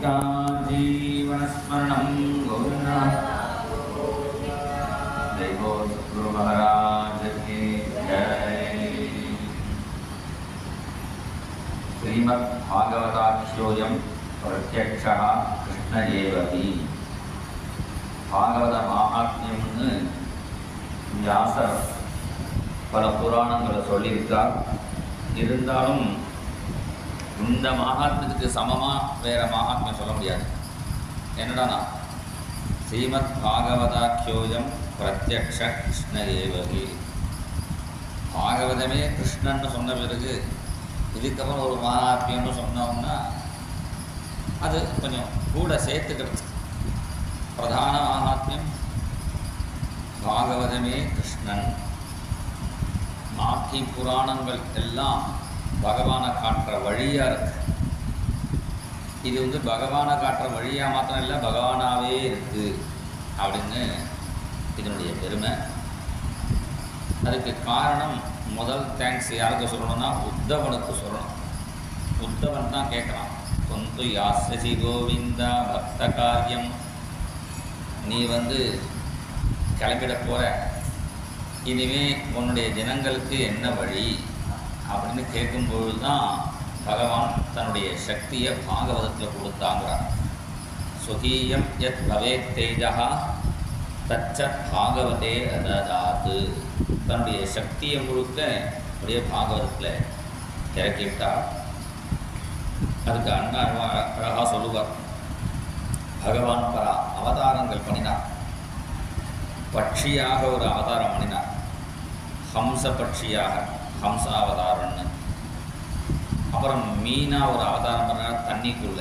गोपिका जीवनस्मरणं गोविन्दा जय हो सद्गुरु महाराज की जय। श्रीमद्भागवताख्योऽयं प्रत्यक्षः कृष्ण एव हि। भागवत महात्म्यம்னு வியாசர் பல புராணங்களை சொல்லியிருக்கார். இருந்தாலும் இந்த மகாத்மியத்துக்கு சமமாக வேறு மகாத்மியம் சொல்ல முடியாது. என்னடானா ஸ்ரீமத் பாகவதாக்கியோயம் பிரத்யக்ஷ கிருஷ்ண ஏவகி. பாகவதமே கிருஷ்ணன்னு சொன்ன பிறகு இதுக்கப்புறம் ஒரு மகாத்மியம்னு சொன்னோம்னா அது கொஞ்சம் கூட சேர்த்துக்கிறது. பிரதான மகாத்மியம் பாகவதமே கிருஷ்ணன். பாக்கி புராணங்கள் எல்லாம் பகவானை காட்டுற வழியாக இருக்கு. இது வந்து பகவானை காட்டுற வழியாக மாத்திரம் இல்லை, பகவானாகவே இருக்குது அப்படின்னு இதனுடைய பெருமை. அதுக்கு காரணம் முதல் தேங்க்ஸ் யாருக்கு சொல்லணும்னா உத்தவனுக்கு சொல்லணும். உத்தவன் தான் கேட்குறான், தொந்து யாசி கோவிந்தா பக்த காரியம், நீ வந்து கிளம்பிட போகிற, இனிமே உன்னுடைய ஜனங்களுக்கு என்ன வழி அப்படின்னு கேட்கும்பொழுது தான் பகவான் தன்னுடைய சக்தியை பாகவதத்தில் கொடுத்தாங்கிறார். சுகீயம் யத் பவேத் தேஜா தச்சத் பாகவதே அததாத்து. தன்னுடைய சக்தியை முழுக்க அப்படியே பாகவதத்தில் இறக்கிவிட்டார். அதுக்கு அண்ணா அழகாக சொல்லுவார், பகவான் பல அவதாரங்கள் பண்ணினார். பட்சியாக ஒரு அவதாரம் பண்ணினார், ஹம்ச பட்சியாக ஹம்சாவதாரம்னு. அப்புறம் மீனா ஒரு அவதாரம் பண்ணினார் தண்ணிக்குள்ள.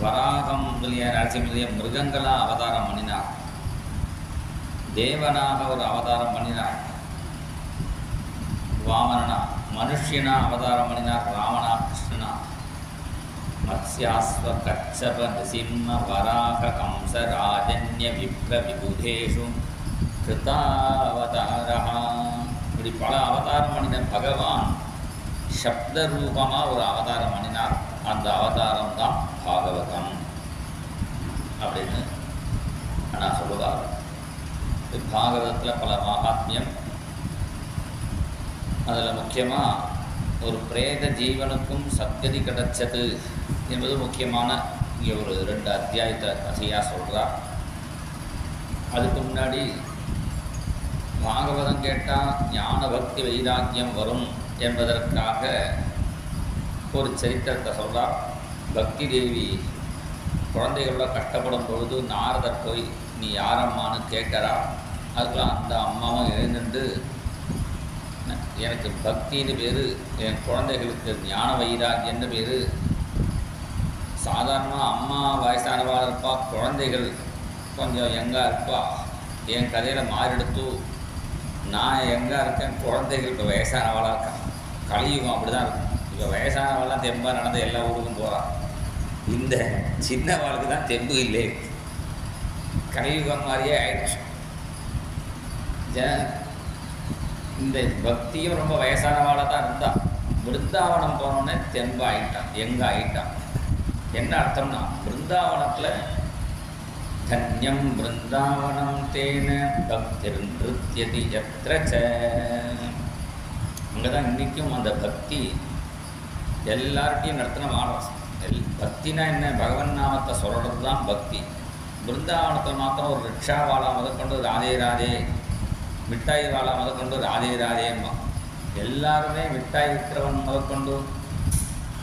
வராகம் முதலிய நரசிம்மலிய மிருகங்களாக அவதாரம் பண்ணினார். தேவனாக ஒரு அவதாரம் பண்ணினார் வாமனனா. மனுஷனா அவதாரம் பண்ணினார் ராமனா கிருஷ்ணனா. மத்ஸ்யாஸ்வ கச்சப நரசிம்ம வராக கம்ச ராஜன்ய விப்ர விபுதேஷு கிருதாவதாரா. இப்படி பல அவதாரம் பண்ணின பகவான் சப்த ரூபமாக ஒரு அவதாரம் பண்ணினார். அந்த அவதாரம் தான் பாகவதம் அப்படின்னு நான் சொல்லுவார். பாகவதத்தில் பல மகாத்மியம். அதில் முக்கியமாக ஒரு பிரேத ஜீவனுக்கும் சத்கதி கிடைச்சது என்பது முக்கியமான இங்கே ஒரு 2 அத்தியாயத்தை கதையாக சொல்கிறார். அதுக்கு முன்னாடி பாகவதம் கேட்டால் ஞான பக்தி வைராக்கியம் வரும் என்பதற்காக ஒரு சரித்திரத்தை சொல்கிறார். பக்தி தேவி குழந்தைகளோட கஷ்டப்படும் பொழுது நாரதர் போய் நீ யாரம்மான்னு கேட்குறா. அதுக்கெல்லாம் அந்த அம்மாவும் எழுந்துட்டு எனக்கு பக்தின்னு பேர், என் குழந்தைகளுக்கு ஞான வைராக்கியன்னு பேர். சாதாரணமாக அம்மா வயசானவாக இருப்பா, குழந்தைகள் கொஞ்சம் எங்காக இருப்பா. என் கதையில் மாறிடுத்து, நான் எங்கே இருக்கேன், குழந்தைகள் இப்போ வயசானவாளாக இருக்கான். கலியுகம் அப்படி தான் இருக்கும். இப்போ வயசானவாளாம் தெம்பாக நடந்து எல்லா ஊருக்கும் போகிறான். இந்த சின்னவாளுக்கு தான் தெம்பு இல்லை. கலியுகம் மாதிரியே ஆயிடுச்சு. இந்த பக்தியும் ரொம்ப வயசானவாளாக தான் இருந்தால் பிருந்தாவனம் போனோடனே தெம்பு ஆகிட்டான், எங்கே ஆகிட்டான். என்ன அர்த்தம்னா பிருந்தாவனத்தில் தன்யம் பிருந்தாவனம் தேன பக்திர் நிருத்யதி யத்ரச. அங்கே தான் இன்றைக்கும் அந்த பக்தி எல்லார்ட்டையும் நடத்தின மாணவம். பக்தினா என்ன, பகவன் நாமத்தை சொல்கிறது தான் பக்தி. பிருந்தாவனத்தில் மாத்திரம் ஒரு ரிக்ஷாவாலா முதற்கொண்டு ராதே ராதே, மிட்டாய் வாழா முதற்கொண்டு ராதே ராதேம்மா. எல்லாருமே மிட்டாய் விற்கிறவன் முதற்கொண்டு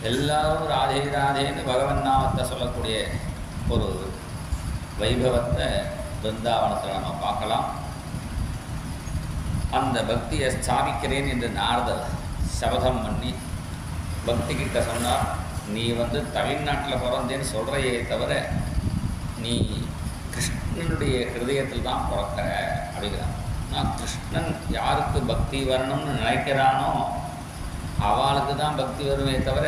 எல்லாரும் ராதே ராதேன்னு பகவன் நாமத்தை சொல்லக்கூடிய ஒரு வைபவத்தை பிருந்தாவனத்தில் நம்ம பார்க்கலாம். அந்த பக்தியை ஸ்தாபிக்கிறேன் என்று நாரதர் சபதம் பண்ணி பக்திக்கிட்ட சொன்னார், நீ வந்து தமிழ்நாட்டில் பிறந்தேன்னு சொல்கிறையே தவிர நீ கிருஷ்ணனுடைய ஹிருதயத்தில் தான் பிறக்கிற அப்படிங்கிறான். நான் கிருஷ்ணன் யாருக்கு பக்தி வரணும்னு நினைக்கிறானோ அவளுக்கு தான் பக்தி வருமே தவிர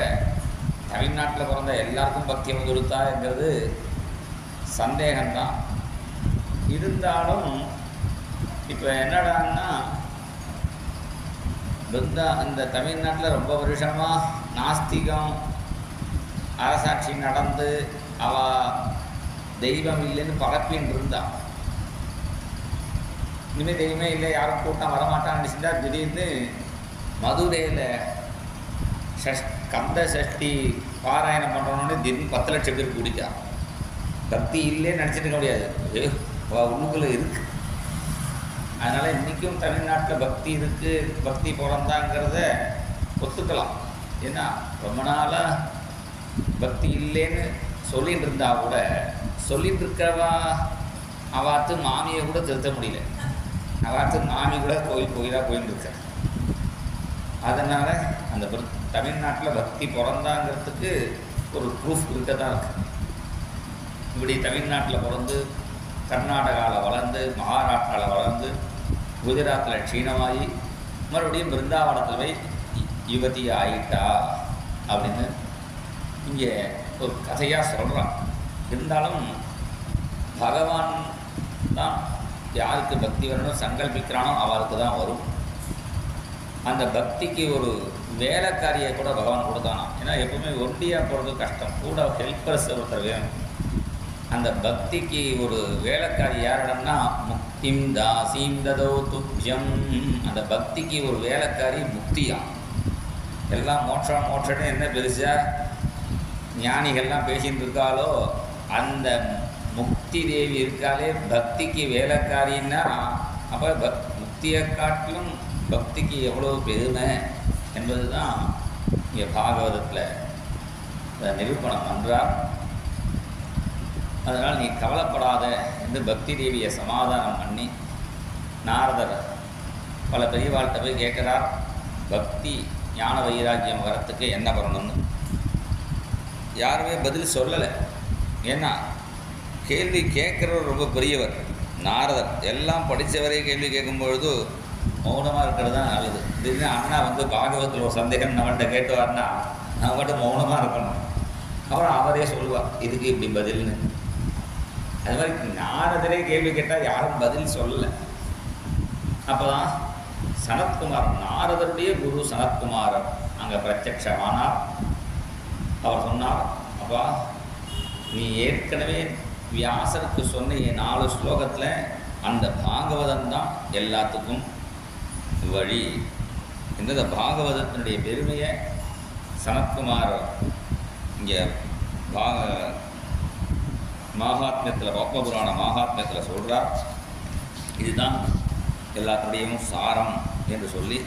தமிழ்நாட்டில் பிறந்த எல்லாருக்கும் பக்தி வந்துடுத்தாங்கிறது சந்தேகம்தான். இருந்தாலும் இப்போ என்னடான்னா இந்த தமிழ்நாட்டில் ரொம்ப வருஷமாக நாஸ்திகம் அரசாட்சி நடந்து அவள் தெய்வம் இல்லைன்னு பரப்பின்னு இருந்தான். இனிமேல் தெய்வமே இல்லை, யாரும் கூட்டம் வரமாட்டான்னு நினச்சிட்டா திடீர்னு மதுரையில் கந்த சஷ்டி பாராயணம் பண்ணுறோன்னு திடீர்னு 10 லட்சம் பேர் கூடிட்டா. பக்தி இல்லைன்னு நினச்சிட்டு இருக்க முடியாது, உள்ளுக்குள்ளே இருக்குது. அதனால் இன்றைக்கும் தமிழ்நாட்டில் பக்தி இருக்குது, பக்தி பிறந்தாங்கிறத ஒத்துக்கலாம். ஏன்னா ரொம்ப நாளாக பக்தி இல்லைன்னு சொல்லிகிட்டு இருந்தா கூட சொல்லிகிட்டு இருக்கவா அவாத்து மாமியை கூட திருத்த முடியல. அவாத்து மாமி கூட கோயிலாக போயின்னு இருக்க. அதனால் அந்த தமிழ்நாட்டில் பக்தி பிறந்தாங்கிறதுக்கு ஒரு ப்ரூஃப் இருக்க தான் இருக்குது. இப்படி தமிழ்நாட்டில் பிறந்து கர்நாடகாவில் வளர்ந்து மகாராஷ்டிராவில் வளர்ந்து குஜராத்தில் க்ஷீணமாகி மறுபடியும் பிருந்தாவனத்தில் போய் யுவதி ஆயிட்டா அப்படின்னு இங்கே ஒரு கதையாக சொல்கிறான். இருந்தாலும் பகவான் தான் யாருக்கு பக்தி வரணும் சங்கல்பிக்கிறானோ அவருக்கு தான் வரும். அந்த பக்திக்கு ஒரு வேலைக்காரியை கூட பகவான் கொடுத்தானா. ஏன்னா எப்பவுமே ஒண்டியாக போகிறது கஷ்டம், கூட ஹெல்ப்பர்ஸ் ஒருத்தர் வேணும். அந்த பக்திக்கு ஒரு வேலைக்காரி யாரிடம்னா முக்திம் தாசீம் ததோ துப்யம். அந்த பக்திக்கு ஒரு வேலைக்காரி முக்தியா. எல்லாம் மோட்சம்னு என்ன பெருசாக ஞானிகள்லாம் பேசின்னு இருக்காளோ அந்த முக்தி தேவி இருக்காளே பக்திக்கு வேலைக்காரின்னா, அப்போ முக்தியை காட்டிலும் பக்திக்கு எவ்வளோ பெருமை என்பது தான் இங்கே பாகவதத்தில் நிரூபணம் பண்ணுறார். அதனால் நீ கவலைப்படாத என்று பக்தி தேவியை சமாதானம் பண்ணி நாரதர் பல பெரியவாள்கிட்ட போய் கேட்குறார், பக்தி ஞான வைராக்கியம் வரத்துக்கு என்ன பண்ணணும்னு. யாருமே பதில் சொல்லலை. ஏன்னா கேள்வி கேட்குறவர் ரொம்ப பெரியவர் நாரதர். எல்லாம் படித்தவரே கேள்வி கேட்கும்பொழுது மௌனமாக இருக்கிறது தான் நல்லது. திடீர்னு அண்ணா வந்து பாகவத்தில் ஒரு சந்தேகம் நம்மகிட்ட கேட்டுவார்னா நான் மட்டும் மௌனமாக இருக்கணும். அப்புறம் அவரே சொல்லுவார் இதுக்கு இப்படி பதில்னு. அது மாதிரி நாரதரே கேள்வி கேட்டால் யாரும் பதில் சொல்லலை. அப்போ தான் சனத்குமார், நாரதருடைய குரு சனத்குமாரர் அங்கே பிரத்யக்ஷமானார். அவர் சொன்னார், அப்பா நீ ஏற்கனவே வியாசருக்கு சொன்ன 4 ஸ்லோகத்தில் அந்த பாகவதம் தான் எல்லாத்துக்கும் வழி. இந்த பாகவதத்தினுடைய பெருமையை சனத்குமார் இங்கே மகாத்மியத்தில் பத்மபுராண மகாத்மியத்தில் சொல்கிறார். இதுதான் எல்லாத்துடையும் சாரம் என்று சொல்லி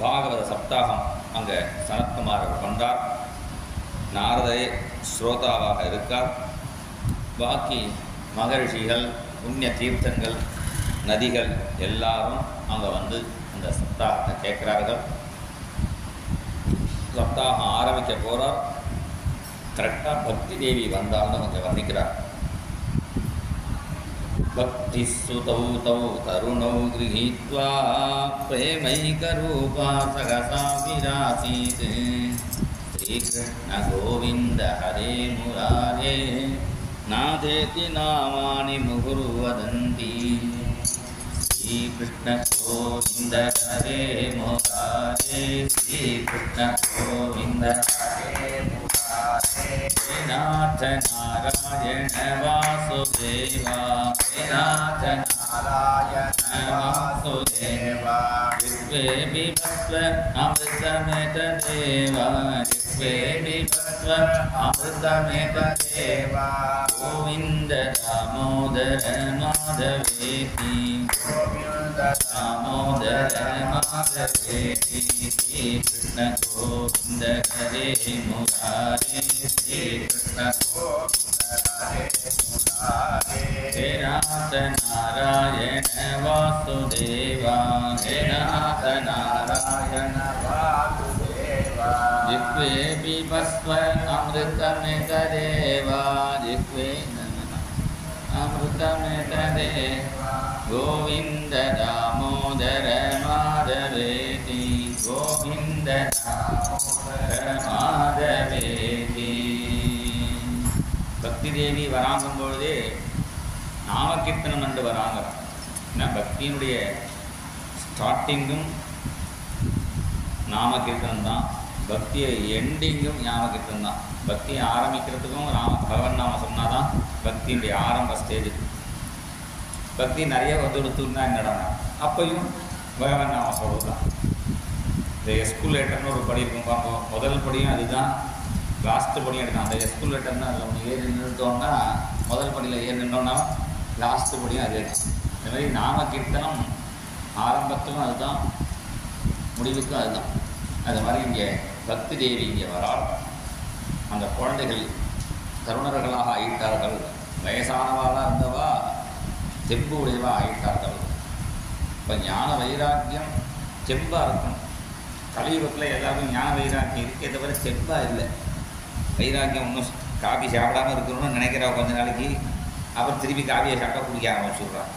பாகவத சப்தாகம் அங்கே சனத்குமார் பண்ணுறார். நாரதரே ஸ்ரோதாவாக இருக்கார். பாக்கி மகரிஷிகள், புண்ணிய தீர்த்தங்கள், நதிகள் எல்லாரும் அங்கே வந்து அந்த சப்தாகத்தை கேட்குறார்கள். சப்தாகம் ஆரம்பிக்க போகிறார். கரெக்டாக பக்தி தேவி வந்தாலும் அங்கே வர்ணிக்கிறார். பக்தி சுதௌ தௌ தருணௌ கிரஹீத்வா பிரேமைகரூபா சகசா விராசீத் ஸ்ரீகிருஷ்ண கோவிந்த ஹரே முராரே நாதேதி நாமானி முகுரு வதந்தி ஸ்ரீகிருஷ்ண கோவிந்த ஹரே முராரே ஸ்ரீகிருஷ்ண கோவிந்த ஹரே முராரே நாத நாராயண வாசுதேவா நாத நாராயண வாசுதேவா ரிக்வே விபஸ்வ அமிர்தமேத தேவா ரிக்வே விபஸ்வ அமிர்தமேத தேவா கோவிந்த தாமோதர மாதவேதி கோவிந்த தாமோதர மாதவேதி ஸ்ரீ கிருஷ்ண கோவிந்த ஹரே முராரே ஸ்ரீ கிருஷ்ண கோவிந்த ஹரே முராரே ஹே நாத நாராயண வாசுதேவா ஹே நாத நாராயண வாசுதேவா ஜிஹ்வே பிபஸ்வ அமிர்தமேத தேவா ஜிஹ்வே அமிர்தமேத தேவா கோவிந்த தாமோதர மாதவேதி கோவிந்த தாமோதர மாதவேதி. பக்தி தேவி வராங்கும் பொழுதே நாமகீர்த்தனம் என்று வராங்க. ஏன்னா பக்தியினுடைய ஸ்டார்டிங்கும் நாமகீர்த்தனம் தான். பக்தியை எண்டிங்கும் ஞாபகம் தான். பக்தியை ஆரம்பிக்கிறதுக்கும் பகவன் நாம சொன்னால் தான் பக்தியுடைய ஆரம்ப ஸ்டேஜ். பக்தி நிறைய வந்துடுத்துன்னா என்னடா அப்பையும் பகவன் நாம சொல்கிறது தான். இந்த எஸ்குலேட்டர்னு ஒரு படி இருக்கும் பார்ப்போம். முதல் படியும் அதுதான், லாஸ்ட்டு படியும் எடுக்கலாம். அந்த எஸ்குலேட்டர்னு அதில் ஒன்று ஏறி நின்றுட்டோம்னா முதல் படியில் ஏறி நின்றோன்னா லாஸ்ட்டு படியும் அதே தான். இந்த மாதிரி நாம கீர்த்தனம் ஆரம்பத்துக்கும் அதுதான், முடிவுக்கும் அதுதான். அது மாதிரி இங்கே பக்தி தேவி இங்கே வரால் அந்த குழந்தைகள் தருணர்களாக ஆயிட்டார்கள். வயசானவாளாக இருந்தவா தெம்பு உடையவா ஆயிட்டார்கள். இப்போ ஞான வைராக்கியம் தெம்பாக இருக்கணும். கலியுகத்தில் எல்லாருக்கும் ஞான வைராக்கியம் இருக்கே தவிர தெம்பாக இல்லை. வைராக்கியம் ஒன்றும் காபி சாப்பிடாமல் இருக்கணும்னு நினைக்கிறா கொஞ்ச நாளைக்கு, அப்புறம் திருப்பி காபியை சாப்பிட்டா குடிக்க ஆரம்பிச்சுடுறான்.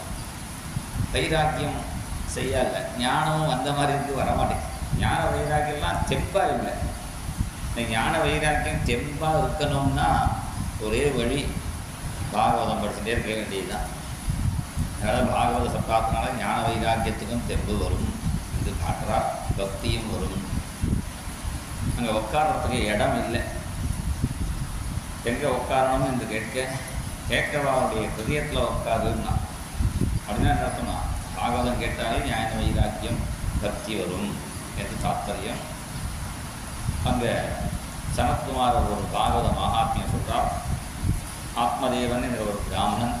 வைராக்கியம் செய்யலை. ஞானமும் அந்த மாதிரி இருக்கு வரமாட்டேங்குது. ஞான வைராக்கியம்லாம் தெம்பாக இல்லை. இந்த ஞான வைராக்கியம் தெம்பாக இருக்கணும்னா ஒரே வழி பாகவதம் படிச்சுட்டே இருக்க வேண்டியது தான். அதனால் பாகவத சப்தாத்தினால ஞான வைராக்கியத்துக்கும் தெம்பு வரும் என்று காட்டுறார். பக்தியும் வரும். அங்கே உட்கார்றதுக்கு இடம் இல்லை. எங்கே உட்காரணும் என்று கேட்கவாவுடைய ஹிருதயத்தில் உட்காருன்னா அப்படின்னா என்ன அர்த்தமா? பாகவதம் கேட்டாலே ஞான வைராக்கியம் பக்தி வரும் என்று தாத்பரியம். அங்கே சனத்குமார் ஒரு பாகவத மகாத்மியம் சொல்கிறார். ஆத்மதேவன் என்ற ஒரு பிராமணன்,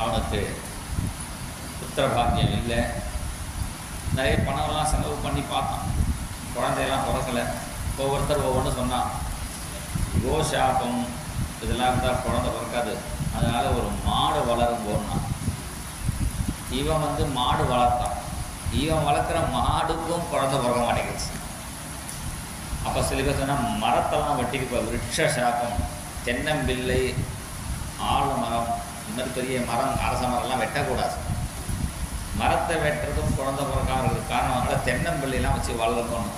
அவனுக்கு புத்திரபாக்கியம் இல்லை. நிறைய பணம்லாம் செலவு பண்ணி பார்த்தான், குழந்தையெல்லாம் பிறக்கலை. ஒவ்வொருத்தர் ஒவ்வொன்று சொன்னான். கோஷாபம் இதெல்லாம் இருந்தால் குழந்தை பிறக்காது, அதனால் ஒரு மாடு வளரும் போனான். இவன் மாடு வளர்த்தான். இவன் வளர்க்குற மாடுக்கும் குழந்தை பிறக்க மாட்டேங்குது. அப்போ சில பேர் சொன்னால் மரத்தெல்லாம் வெட்டிருப்போம். விருட்ச சாபம், தென்னம்பிள்ளை, ஆழ்மரம், இந்த மாதிரி பெரிய மரம், அரச மரம்லாம் வெட்டக்கூடாது. மரத்தை வெட்டுறதும் குழந்தை பிறக்காம இருக்கிறது காரணம். அதனால் தென்னம்பிள்ளைலாம் வச்சு வளர்க்கணும்.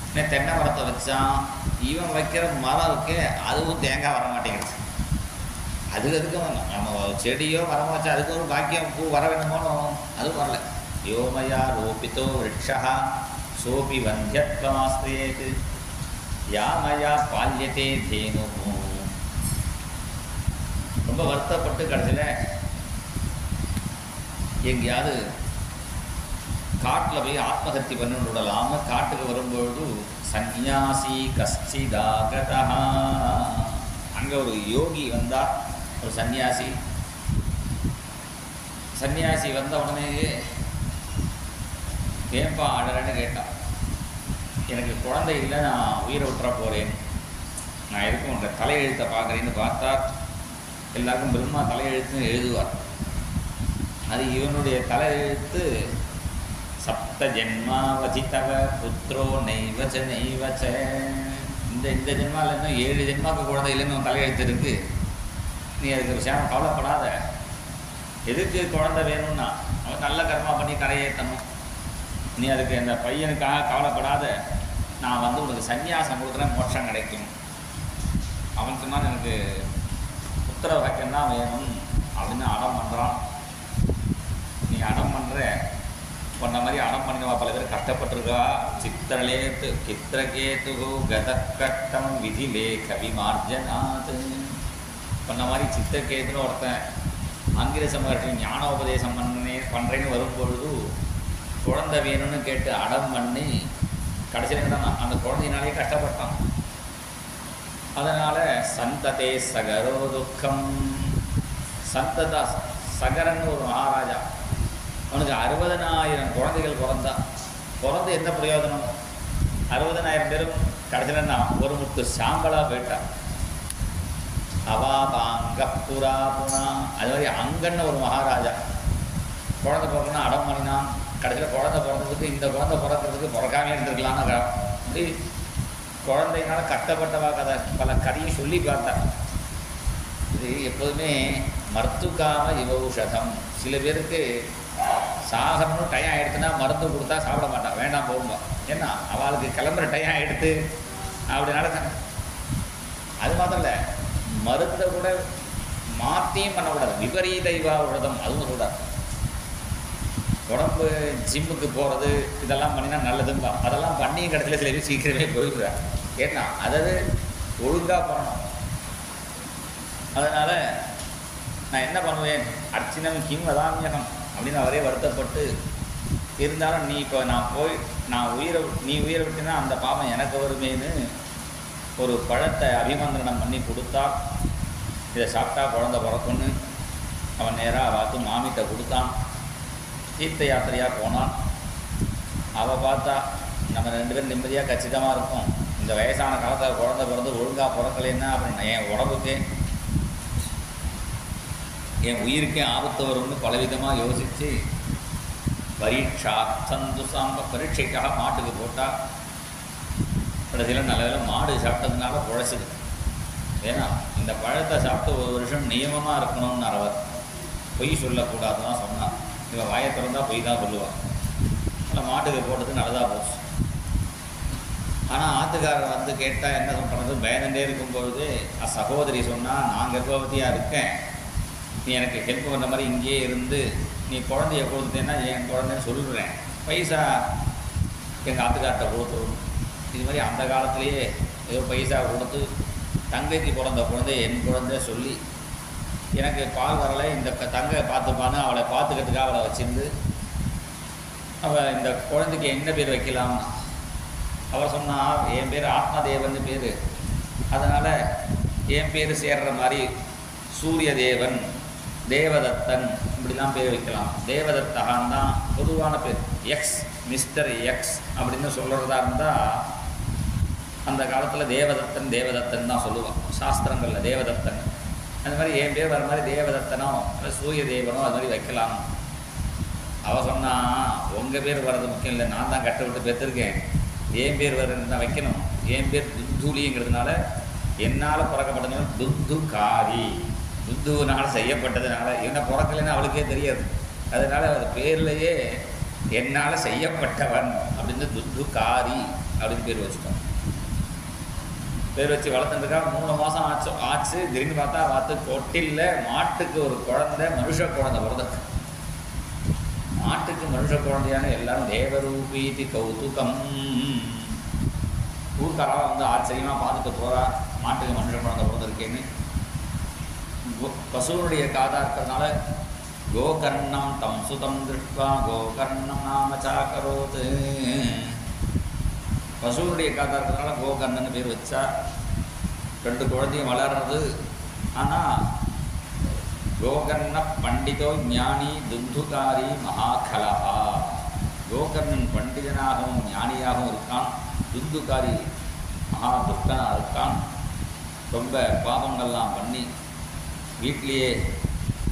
இன்னும் தென்னை மரத்தை வச்சான். இவன் வைக்கிற மரம் இருக்கே அதுவும் தேங்காய் வர மாட்டேங்குது. அதுக்கும் நம்ம செடியோ மரமோ வச்சா அதுக்கு ஒரு பாக்கியம் பூ வர வேணுமோனோ அதுவும் வரல. யோமயா ரோபித்தோ விரக்ஷா சோபி வந்தியத்வமாஸ்தேத் யாமயா பால்யத்தே தேனு. ரொம்ப வருத்தப்பட்டு கடைசியில் எங்கேயாவது காட்டில் போய் ஆத்மஹத்தி பண்ணி விடலாம காட்டுக்கு வரும்பொழுது சந்நியாசி கஷ்டிதாகதா. அங்கே ஒரு யோகி வந்தார், ஒரு சன்னியாசி. சன்னியாசி வந்த உடனே ஏன்பா அழறன்னு கேட்டான். எனக்கு குழந்தை இல்லை, நான் உயிரை விட்டுற போகிறேன், நான் எதுக்கும் உங்களை தலையெழுத்தை பார்க்குறேன்னு பார்த்தா எல்லாருக்கும் பிரம்மா தலையெழுத்துன்னு எழுதுவார். அது இவனுடைய தலையெழுத்து சப்த ஜென்மாவதித்தவ புத்திரோ நெய்வச்ச நெய்வச்ச. இந்த ஜென்மாவில் இன்னும் 7 ஜென்மாவுக்கு குழந்தை இல்லைன்னு அவன் தலையெழுத்து இருக்குது. நீ அதுக்கு விஷயம் கவலைப்படாத. எதுக்கு குழந்தை வேணும்னா அவன் நல்ல கர்மா பண்ணி கரையேற்றணும். நீ அதுக்கு அந்த பையனுக்காக கவலைப்படாத. நான் உனக்கு சன்னியாசம் கொடுக்குறேன், மோட்சம் கிடைக்கும். அவன் சொன்னால் எனக்கு புத்திர வாக்கியம் தான் வேணும் அப்படின்னு அடம் பண்ணுறான். நீ அடம் பண்ணுற பண்ண மாதிரி அடம் பண்ணினவா பல பேர் கஷ்டப்பட்டிருக்கா. சித்திரலேத்து கித்திரகேத்து கதக்கட்டம் விதிலே கவிமார்ஜனாத் பண்ண மாதிரி சித்திரகேத்துன்னு ஒருத்தன் ஆங்கிலேய மகர்ஷி ஞானோபதேசம் பண்ணுறேன்னு வரும்பொழுது குழந்தை வேணும்னு கேட்டு அடம் பண்ணி கடைசியில் தான் அந்த குழந்தையினாலே கஷ்டப்பட்டான். அதனால் சந்ததே சகரோ துக்கம். சந்ததா சகரன்னு ஒரு மகாராஜா, அவனுக்கு 60,000 குழந்தைகள் பிறந்து எந்த பிரயோஜனம்? 60,000 பேரும் கடைசியில் நான் ஒரு முத்து சாம்பலாக போயிட்டான். அவாபாங்க புறா புனா. அது மாதிரி அங்கன்னு ஒரு மகாராஜா குழந்தை பிறக்கணும்னா அடம் பண்ணினான். கடைசியில் குழந்தை பிறந்ததுக்கு இந்த குழந்தை பிறக்கிறதுக்கு பிறக்காமே இருந்திருக்கலான்னு அப்படி குழந்தைனால கஷ்டப்பட்டவா கதை பல கதையும் சொல்லி பார்த்தா. இது எப்போதுமே மருத்துக்காம இவௌஷதம். சில பேருக்கு சாகணும்னு டைம் ஆகிடுச்சுன்னா மருந்து கொடுத்தா சாப்பிட மாட்டான், வேண்டாம் போகும்பா. ஏன்னா அவளுக்கு கிளம்புற டைம் ஆகிடுத்து அப்படினால. அது மாத்திரம் இல்லை, மருந்தை கூட மாற்றியும் பண்ணக்கூடாது. விபரீத இவா விரதம் அதுவும் கூடாது. உடம்பு ஜிம்முக்கு போகிறது இதெல்லாம் பண்ணினா நல்லதும்பா. அதெல்லாம் பண்ணி கடைசியில் சில பேர் சீக்கிரமே போயிடுறாங்க. ஏன்னா அதாவது ஒழுங்காக பண்ணணும். அதனால் நான் என்ன பண்ணுவேன், அர்ச்சனம் கிம் வதாமியகம் அப்படின்னு அவரே வருத்தப்பட்டு இருந்தாலும் நீ இப்போ நீ உயிரை விட்டுனா அந்த பாவம் எனக்கு வருமேன்னு ஒரு பழத்தை அபிமந்திரணம் பண்ணி கொடுத்தா, இதை சாப்பிட்டா குழந்தை பிறக்குன்னு அவன் நேராக பார்த்து மாமிட்ட கொடுத்தான். தீர்த்த யாத்திரையாக போனான். அவள் பார்த்தா நம்ம 2 பேரும் நிம்மதியாக கச்சிதமாக இருக்கும், இந்த வயசான காலத்தில் குழந்தை பிறந்து ஒழுங்காக பிறக்கலைன்னா அப்புறம் என் உடம்புக்கே என் உயிருக்கே ஆபத்து வரும்னு பலவிதமாக யோசித்து பரீட்சா சந்துசாம்ப பரீட்சைக்காக மாட்டுக்கு போட்டால் கடைசியில் நல்ல வேலை மாடு சாப்பிட்டதுனால குழைச்சிது. ஏன்னா இந்த பழத்தை சாப்பிட்டு 1 வருஷம் நியமமாக இருக்கணும்னு அவர் பொய் சொல்லக்கூடாதுன்னு சொன்னான். இவன் வாயை திறந்தால் பொய் தான் சொல்லுவாள். அதில் மாட்டுக்கு போட்டது நல்லதாக போச்சு. ஆனால் ஆத்துக்காரர் வந்து கேட்டால் என்ன பண்ணுறது, பயந்துட்டே இருக்கும்பொழுது சகோதரி சொன்னால், நான் கர்ப்பவதியாக இருக்கேன், நீ எனக்கு ஹெல்ப் பண்ணுற மாதிரி இங்கேயே இருந்து நீ குழந்தைய கொடுத்தேன்னா என் குழந்தைன்னு சொல்லுறேன், பைசா எங்கள் ஆத்துக்கார்ட்ட கொடுத்துரும். இது மாதிரி அந்த காலத்துலேயே ஏதோ பைசா கொடுத்து தங்கைக்கு பிறந்த குழந்தை என் குழந்தை சொல்லி எனக்கு பால் வரலை, இந்த தங்கை பார்த்துப்பான்னு அவளை பார்த்துக்கிறதுக்காக அவளை வச்சிருந்து அவள் இந்த குழந்தைக்கு என்ன பேர் வைக்கலாம்னு அவர் சொன்னால், என் பேர் ஆத்மதேவன் பேர், அதனால் என் பேர் சேர்ற மாதிரி சூரிய தேவன், தேவதத்தன் இப்படிலாம் பேர் வைக்கலாம். தேவதத்தகான் தான் பொதுவான பேர். எக்ஸ் மிஸ்டர் எக்ஸ் அப்படின்னு சொல்கிறதா இருந்தால் அந்த காலத்தில் தேவதத்தன் தேவதத்தன் தான் சொல்லுவான் சாஸ்திரங்களில். தேவதத்தன் அந்த மாதிரி என் பேர் வர மாதிரி தேவதத்தனோ இல்லை சூரிய தேவனோ அது மாதிரி வைக்கலாம். அவள் சொன்னால், உங்கள் பேர் வர்றது முக்கியம் இல்லை, நான் தான் கட்ட விட்டு பெற்றிருக்கேன், என் பேர் வர்றது தான் வைக்கணும். என் பேர் துத்தூலிங்கிறதுனால என்னால் பிறக்கப்பட்டதுனால துத்து காரி, துத்துவினால் செய்யப்பட்டதுனால என்ன பிறக்கலைன்னு அவளுக்கே தெரியாது. அதனால் அது பேர்லேயே என்னால் செய்யப்பட்டவன் அப்படின்னு துத்து காரி அப்படின்னு பேர் வச்சுட்டோம். பேர் வச்சு வளர்த்துட்டுருக்கா. 3 மாதம் ஆச்சு. திடீர்னு பார்த்து கொட்டில்ல மாட்டுக்கு ஒரு குழந்தை, மனுஷ குழந்தை பிறந்தது. மாட்டுக்கு மனுஷ குழந்தையான எல்லாரும் தேவரூபீதி கௌதுகம். ஊர்க்காராக வந்து ஆச்சரியமாக பார்த்துட்டு போகிறா, மாட்டுக்கு மனுஷ குழந்தை பிறந்திருக்கேன்னு. பசுவனுடைய காதா இருக்கிறதுனால கோகர்ணம் தம் சுதம் திருஷ்வா கோகர்ணம் நாம சாக்கரோத்து. பசுவனுடைய காதா இருக்கிறதுனால கோகர்ணன்னு பேர் வச்சா. 2 குழந்தையும் வளர்றது. ஆனால் கோகர்ண பண்டிதோ ஞானி துந்துகாரி மகாகலஹா. கோகர்ணன் பண்டிதனாகவும் ஞானியாகவும் இருக்கான், துந்துகாரி மகா துஷ்டனாக இருக்கான். ரொம்ப பாவங்கள்லாம் பண்ணி வீட்லேயே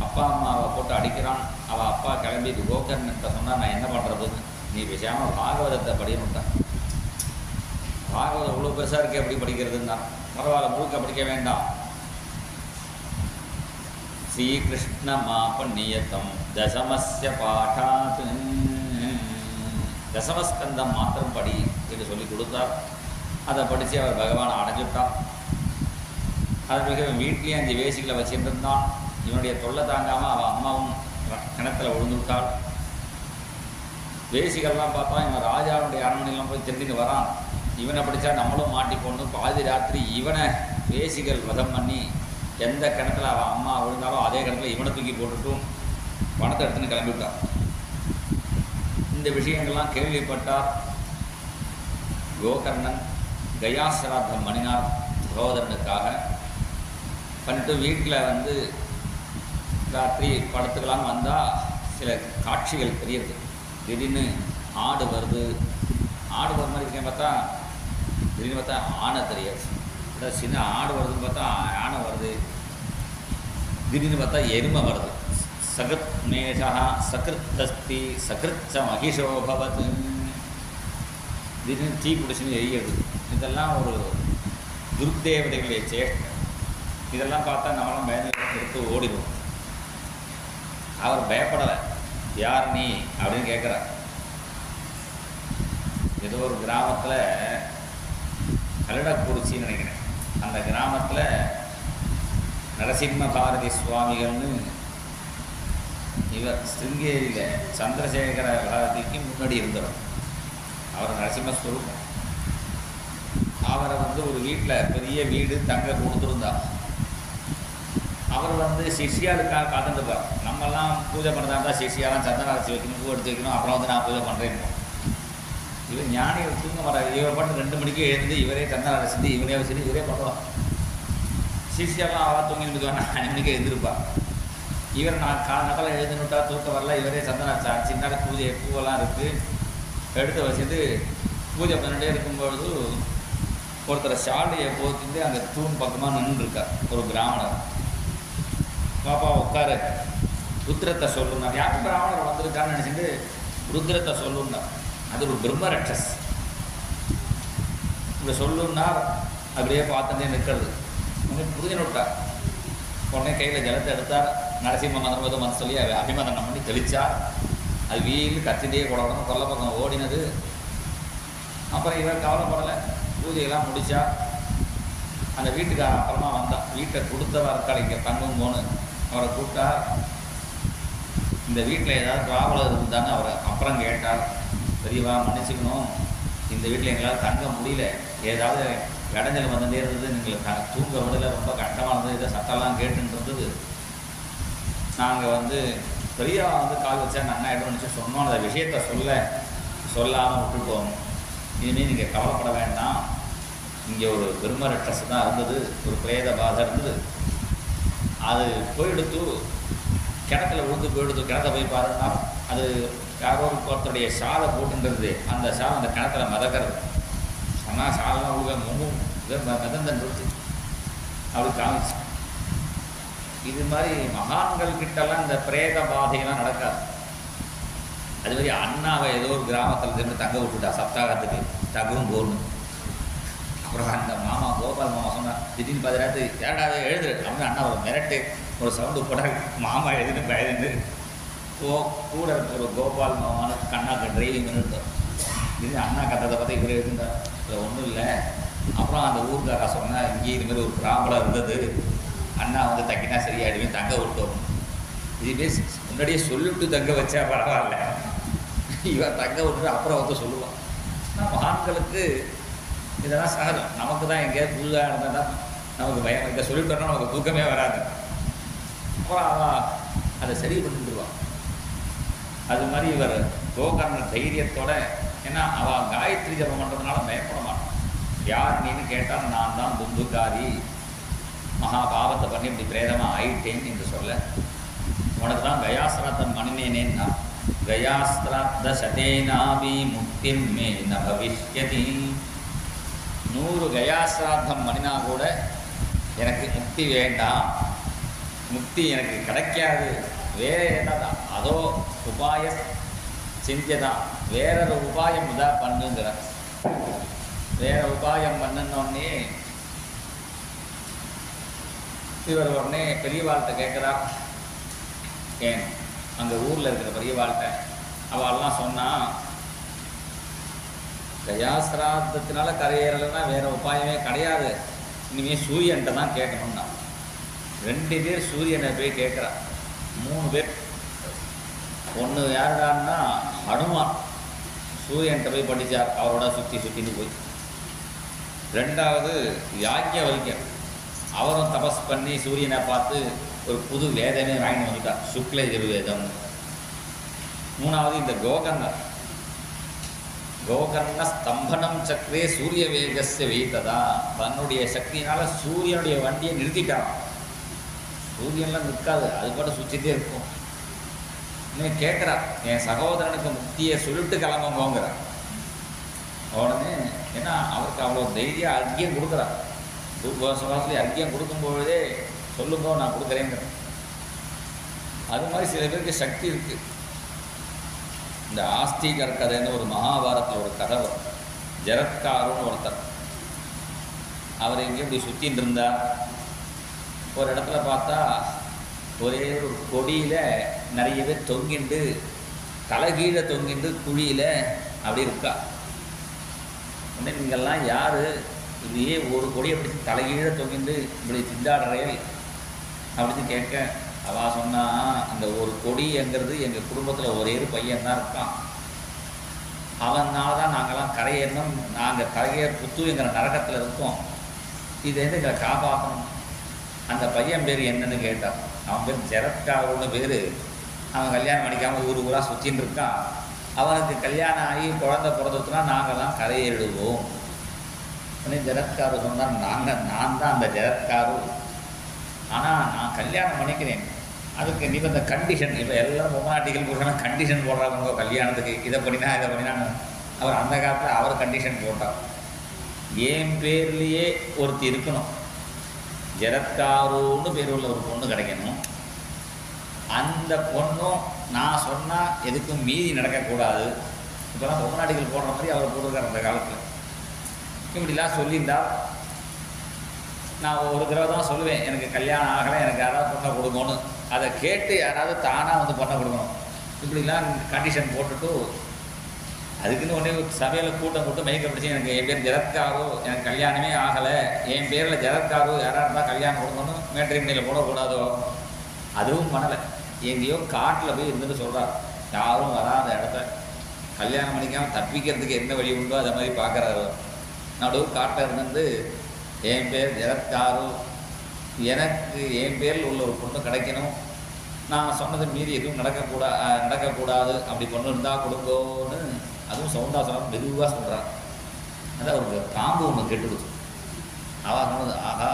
அப்பா அம்மாவை போட்டு அடிக்கிறான். அவள் அப்பா கிளம்பிட்டு கோகர்ணன்ட்ட சொன்னால், நான் என்ன பண்ணுறதுன்னு, நீ பேசாமல் பாகவதத்தை படிக்கணுட்டான். பாகவதம் இவ்வளோ பெருசாக இருக்கே எப்படி படிக்கிறதுன்னா, பரவாயில்ல முழுக்க படிக்க வேண்டாம். ஸ்ரீகிருஷ்ணமாபநியதம் தசமஸ்ய பாடாத், தசமஸ்கந்தம் மாத்திரம் படி என்று சொல்லி கொடுத்தார். அதை படித்து அவர் பகவானை அடைஞ்சுட்டான். அதற்கு வீட்லேயே 5 வேசிகளை வச்சுட்டு இருந்தான். இவனுடைய தொல்லை தாங்காமல் அவன் அம்மாவும் கிணத்துல விழுந்துவிட்டாள். வேசிகள்லாம் பார்த்தா இவன் ராஜாவுடைய அரண்மனையெல்லாம் போய் திரும்பிட்டு வரான். இவனை படித்தா நம்மளும் மாட்டி போடணும். பாதி ராத்திரி இவனை வேசிகள் வதம் பண்ணி எந்த கிணத்துல அவன் அம்மா விழுந்தாலும் அதே கிணத்துல இவனை தூக்கி போட்டுட்டும் பணத்தை எடுத்துன்னு கிளம்பிவிட்டான். இந்த விஷயங்கள்லாம் கேள்விப்பட்டார் கோகர்ணன். கயாசிராத்தம் மணினார் சகோதரனுக்காக பண்ணிட்டு வீட்டில் வந்து ராத்திரி படத்துக்கெல்லாம் வந்தால் சில காட்சிகள் தெரியுது. திடீர்னு ஆடு வருது. ஆடு வர மாதிரி இருக்கேன் பார்த்தா திடீர்னு பார்த்தா ஆனை தெரியாது. அதாவது சின்ன ஆடு வருதுன்னு பார்த்தா யானை வருது. திடீர்னு பார்த்தா எருமை வருது. சகிருத் மேஷா சகிருத்தஸ்தி சகிருச்ச மகிஷோபவத். திடீர்னு தீ குடிச்சுன்னு எரியுது. இதெல்லாம் ஒரு துர்தேவதைகளுடைய சேஷ்டை. இதெல்லாம் பார்த்தா நம்மளாம் பயந்து எடுத்து ஓடிடும். அவர் பயப்படலை. யார் நீ அப்படின்னு கேட்குறார். ஏதோ ஒரு கிராமத்தில் கல்லடக்குறிச்சின்னு நினைக்கிறேன். அந்த கிராமத்தில் நரசிம்ம பாரதி சுவாமிகள்னு இவர் சிருங்கேரியில் சந்திரசேகர பாரதிக்கு முன்னாடி இருந்தவர். அவர் நரசிம்மஸ்வரூபம். அவரை ஒரு வீட்டில் பெரிய வீடு தங்க கொடுத்துருந்தார். அவர் சிஷியாளுக்காக காத்துட்டுப்பார். நம்மெல்லாம் பூஜை பண்ணுறதா இருந்தால் சிஷியாலாம் சந்தனம் அரைச்சி வைக்கணும், பூ எடுத்து வைக்கணும், அப்புறம் நான் பூஜை பண்ணுறேன். இவர் ஞானிகள் தூங்க வர இவர் பாட்டு 2 மணிக்கு எழுந்து இவரே சந்தனம் அரைச்சிட்டு இவரே வச்சுட்டு இவரே பண்ணுவார். சிஷியாலாம் அவள் தூங்கிட்டு இருக்காங்க, 5 மணிக்கு எழுந்திருப்பார். இவர் நான் நகலை எழுந்துனுட்டா தூக்க வரல, இவரே சந்தனம் அரைச்சி சின்ன பூஜை பூவெல்லாம் இருக்குது எடுத்து வச்சுட்டு பூஜை பண்ணிட்டே இருக்கும்பொழுது ஒருத்தர் ஷாலையை போத்துட்டு அங்கே தூண் பக்கமாக நின்றுருக்கார் ஒரு பிராமணர். பாப்பா உட்காரு, ருத்ரத்தை சொல்லுனார். யாரும் பிராமணர் வந்திருக்கான்னு நினச்சிட்டு ருத்ரத்தை சொல்லுன்னார். அது ஒரு பிரம்மரட்சஸ். இப்படி சொல்லுன்னார். அப்படியே பார்த்துட்டே நிற்கிறது. உங்களுக்கு புரிஞ்சுனுட்டார். உடனே கையில் ஜலத்தை எடுத்தார். நரசிம்ம மந்திரம் சொல்லி அபிமதனம் பண்ணி தெளித்தார். அது வீல் கத்திட்டே கூடணும், கொல்ல பக்கம் ஓடினது. அப்புறம் இவர் கவலைப்படலை. பூஜையெல்லாம் முடித்தா அந்த வீட்டுக்கார அப்புறமா வந்தால் வீட்டை கொடுத்தவா இருக்காள் இங்கே தங்கும் போன்னு அவரை கூப்பிட்டார். இந்த வீட்டில் ஏதாவது ப்ராப்ளம் இருந்தான்னு அவரை அப்புறம் கேட்டார். பெரியவா மன்னிச்சுக்கணும், இந்த வீட்டில் எங்களால் தங்க முடியல, ஏதாவது இடைஞ்சல் வந்துட்டே இருந்தது, நீங்கள் தூங்க விடல, ரொம்ப கஷ்டமாக இருந்தது, இதை சட்டம்லாம் கேட்டுன்றது. நாங்கள் பெரியவா கால் வச்சா நன்னாயிடும் நினச்சி சொன்னோம். அந்த விஷயத்த சொல்லாமல் விட்டுட்டோம். இனிமேல் நீங்கள் கவலைப்பட வேண்டாம். இங்கே ஒரு பிரம்மரட்சஸ் தான் இருந்தது, ஒரு பிரேத பாதை இருந்தது. அது போயிடுத்து, கிணத்துல விழுந்து போயிடுத்து. கிணத்த போய் பாருன்னா அது யாரோ ஒருத்தருடைய ஷாலை போட்டுன்றது. அந்த ஷால் அந்த கிணத்துல மிதக்கிறது. ஆனால் ஷாலெலாம் உழுக முகம் மிதந்தன் இருக்கு. அப்படி காமிச்சு. இது மாதிரி மகான்கள் கிட்டலாம் இந்த பிரேத பாதையெல்லாம் நடக்காது. அது மாதிரி அண்ணாவை ஏதோ ஒரு கிராமத்தில் இருந்து தங்க விட்டுட்டா சப்தாகத்துக்கு தகவும் போகணும். அப்புறம் அந்த மாமா கோபால் மாமா சொன்னார், திடீர்னு பதினாறு ஏடாவது எழுதுரு அப்படின்னு அண்ணா ஒரு மிரட்டு ஒரு சவுண்டு போட்டால் மாமா எழுதுன்னு பயந்து கூட இருக்க ஒரு கோபால் மாமானு கண்ணாக்கு டிரைவிங் பண்ணிட்டோம். இது அண்ணா கத்ததை பார்த்து இவர் எழுதுந்தார். இல்லை ஒன்றும் இல்லை. அப்புறம் அந்த ஊருக்காரா சொன்னால் இங்கேயும் இதுமாதிரி ஒரு ப்ராப்ளம் இருந்தது, அண்ணா தங்கினா சரியாயிடுவேன், தங்க விட்டோம். இதுவே முன்னாடியே சொல்லிவிட்டு தங்க வச்சா பரவாயில்ல, இவன் தங்க விட்டுட்டு அப்புறம் சொல்லுவான். ஆனால் மகான்களுக்கு இதெல்லாம் சகஜம். நமக்கு தான் எங்கேயாவது புதுதாக இருந்தால் தான் நமக்கு பயம். இதை சொல்லிவிட்டோம்னா நமக்கு தூக்கமே வராது. அப்புறம் அவன் அதை சரி பண்ணிட்டுருவான். அது மாதிரி இவர் கோகர்ண தைரியத்தோட, ஏன்னா அவள் காயத்ரி ஜபம் பண்ணுறதுனால பயப்பட மாட்டான். யார் நீன்னு கேட்டால் நான் தான் துந்துக்காரி, மகா பாவத்தை பண்ணி இப்படி பிரேதமாக ஆயிட்டேன்னு என்று சொல்ல, உனக்கு தான் கயாஸ்ராத்தம் பண்ணினேனேன்னா கயாஸ்ராத்த சதேனாபி முக்திம் மே ந பவிஷ்யதி. 100 கயாஸ்ராத்தம் பண்ணினா கூட எனக்கு முக்தி வேண்டாம், முக்தி எனக்கு கிடைக்காது, வேற என்னதான் அதோ உபாய சிந்தியதான், வேறொரு உபாயம் இதாக பண்ணுங்கிற. வேற உபாயம் பண்ணுன்னொடனே இவர் உடனே பெரியவாள்கிட்ட கேட்குறார். ஏன் அங்கே ஊரில் இருக்கிற பெரியவாள்கிட்ட அவள்லாம் சொன்னால், கயாசிராத்தத்தினால கரையேறலைன்னா வேறு உபாயமே கிடையாது, இனிமேல் சூரியன்கிட்ட தான் கேட்கணும்னா. 2 பேர் சூரியனை போய் கேட்குறா. 3 பேர். ஒன்று யாருடான்னா ஹனுமான் சூரியன்கிட்ட போய் படித்தார், அவரோட சுற்றின்னு போய். 2வது யாக்ஞவல்யர், அவரும் தபஸ் பண்ணி சூரியனை பார்த்து ஒரு புது வேதமே வாங்கி வந்துட்டார், சுக்ல எதிர்வேதம். 3வது இந்த கோகர்ண ஸ்தம்பனம் சக்கரே சூரிய வேகஸ்ய வீத்ததா, தன்னுடைய சக்தியினால சூரியனுடைய வண்டியை நிறுத்திட்டான். சூரியன்லாம் நிற்காது, அது கூட சுற்றிட்டே இருக்கும். இன்னும் கேட்குறார், என் சகோதரனுக்கு முக்தியை சொல்லிட்டு கிளம்புங்கிறார். உடனே ஏன்னா அவருக்கு அவ்வளோ தைரியம் அர்க்கியம் கொடுக்குறார். தூக்குவாசவாசலே அர்க்கியம் கொடுக்கும்பொழுதே சொல்லுங்க நான் கொடுக்குறேங்கிற. அது மாதிரி சில பேருக்கு சக்தி இருக்குது. இந்த ஆஸ்திகர் கதைன்னு ஒரு மகாபாரத்தில் ஒரு கதை வரும். ஜரத்காருன்னு ஒருத்தர், அவர் எங்கேயும் இப்படி சுற்றின்னு இருந்தார். ஒரு இடத்துல பார்த்தா ஒரே ஒரு கொடியில் நிறைய பேர் தொங்கிண்டு தலைகீழே தொங்கிண்டு குழியில் அப்படி இருக்கா. உடனே நீங்கள்லாம் யார், இப்படியே ஒரு கொடியை பிடிச்சி தலைகீழே தொங்கிண்டு இப்படி திண்டாடுறே அப்படின்னு கேட்க, அவள் சொன்னால் அந்த ஒரு கொடிங்கிறது எங்கள் குடும்பத்தில் ஒரே ஒரு பையன்தான் இருக்கான். அவனால தான் நாங்கள்லாம் கரையேறணும். நாங்கள் கரையேற புத்துங்கிற நரகத்தில் இருக்கோம். இதுலேருந்து எங்களை காப்பாற்றணும். அந்த பையன் பேர் என்னன்னு கேட்டான். அவன் பேர் ஜெரத்காருன்னு பேர். அவன் கல்யாணம் பண்ணிக்காமல் ஊர் ஊராக சுற்றின்னு இருக்கான். அவனுக்கு கல்யாணம் ஆகி குழந்தை பிறந்துச்சுன்னா நாங்கள்லாம் கரையேறிடுவோம். உடனே ஜெரத்காரு சொன்னால் நான் தான் அந்த ஜெரத்காரு. ஆனால் நான் கல்யாணம் பண்ணிக்கிறேன். அதுக்கு நீ இந்த கண்டிஷன். இப்போ எல்லாம் பொம்மாட்டிகள் போடுறாங்க, கண்டிஷன் போடுறாங்க கல்யாணத்துக்கு. இதை பண்ணினா இதை பண்ணினான்னு. அவர் அந்த காலத்தில் அவர் கண்டிஷன் போட்டார். என் பேர்லேயே ஒருத்தி இருக்கணும். ஜெரத்காருன்னு பேர் உள்ள ஒரு பொண்ணு கிடைக்கணும். அந்த பொண்ணும் நான் சொன்னால் எதுக்கும் மீதி நடக்கக்கூடாது. இப்போலாம் பொம்மாட்டிகள் போடுற மாதிரி அவர் போட்டிருக்கார் அந்த காலத்தில். இப்படிலாம் சொல்லியிருந்தால் நான் ஒரு தடவை தான் சொல்லுவேன், எனக்கு கல்யாணம் ஆகலை, எனக்கு யாராவது பொண்ணை கொடுக்கணும்னு. அதை கேட்டு யாராவது தானாக வந்து பொண்ணை கொடுக்கணும். இப்படிலாம் கண்டிஷன் போட்டுட்டு அதுக்குன்னு ஒன்றே சபையில் கூட்டம் கூட்டம் மைக்க பிடிச்சி எனக்கு என் பேர் ஜெரத்காரு, எனக்கு கல்யாணமே ஆகலை, என் பேரில் ஜெரத்காரு யாராக இருந்தால் கல்யாணம் கொடுக்கணும், மேட்ரிமோனியில் போடக்கூடாதோ. அதுவும் பண்ணலை. எங்கேயோ காட்டில் போய் இருந்துட்டு சொல்கிறார். யாரும் வராத இடத்த கல்யாணம் பண்ணிக்காமல் தப்பிக்கிறதுக்கு என்ன வழி உண்டோ அதை மாதிரி பார்க்குறாரு. நடுவு காட்டில் இருந்து என் பேர் ஜெரத்காரு, எனக்கு என் பேரில் உள்ள ஒரு பொண்ணு கிடைக்கணும், நான் சொன்னது மீறி எதுவும் நடக்கக்கூடாது, அப்படி பொண்ணு இருந்தால் கொடுங்கோன்னு அதுவும் சவுண்டாக சொல்ல மெதுவாக சொல்கிறான். அதான் ஒரு பாம்பு ஒன்று கெட்டுடுச்சு. அவன் சொன்னது, ஆஹா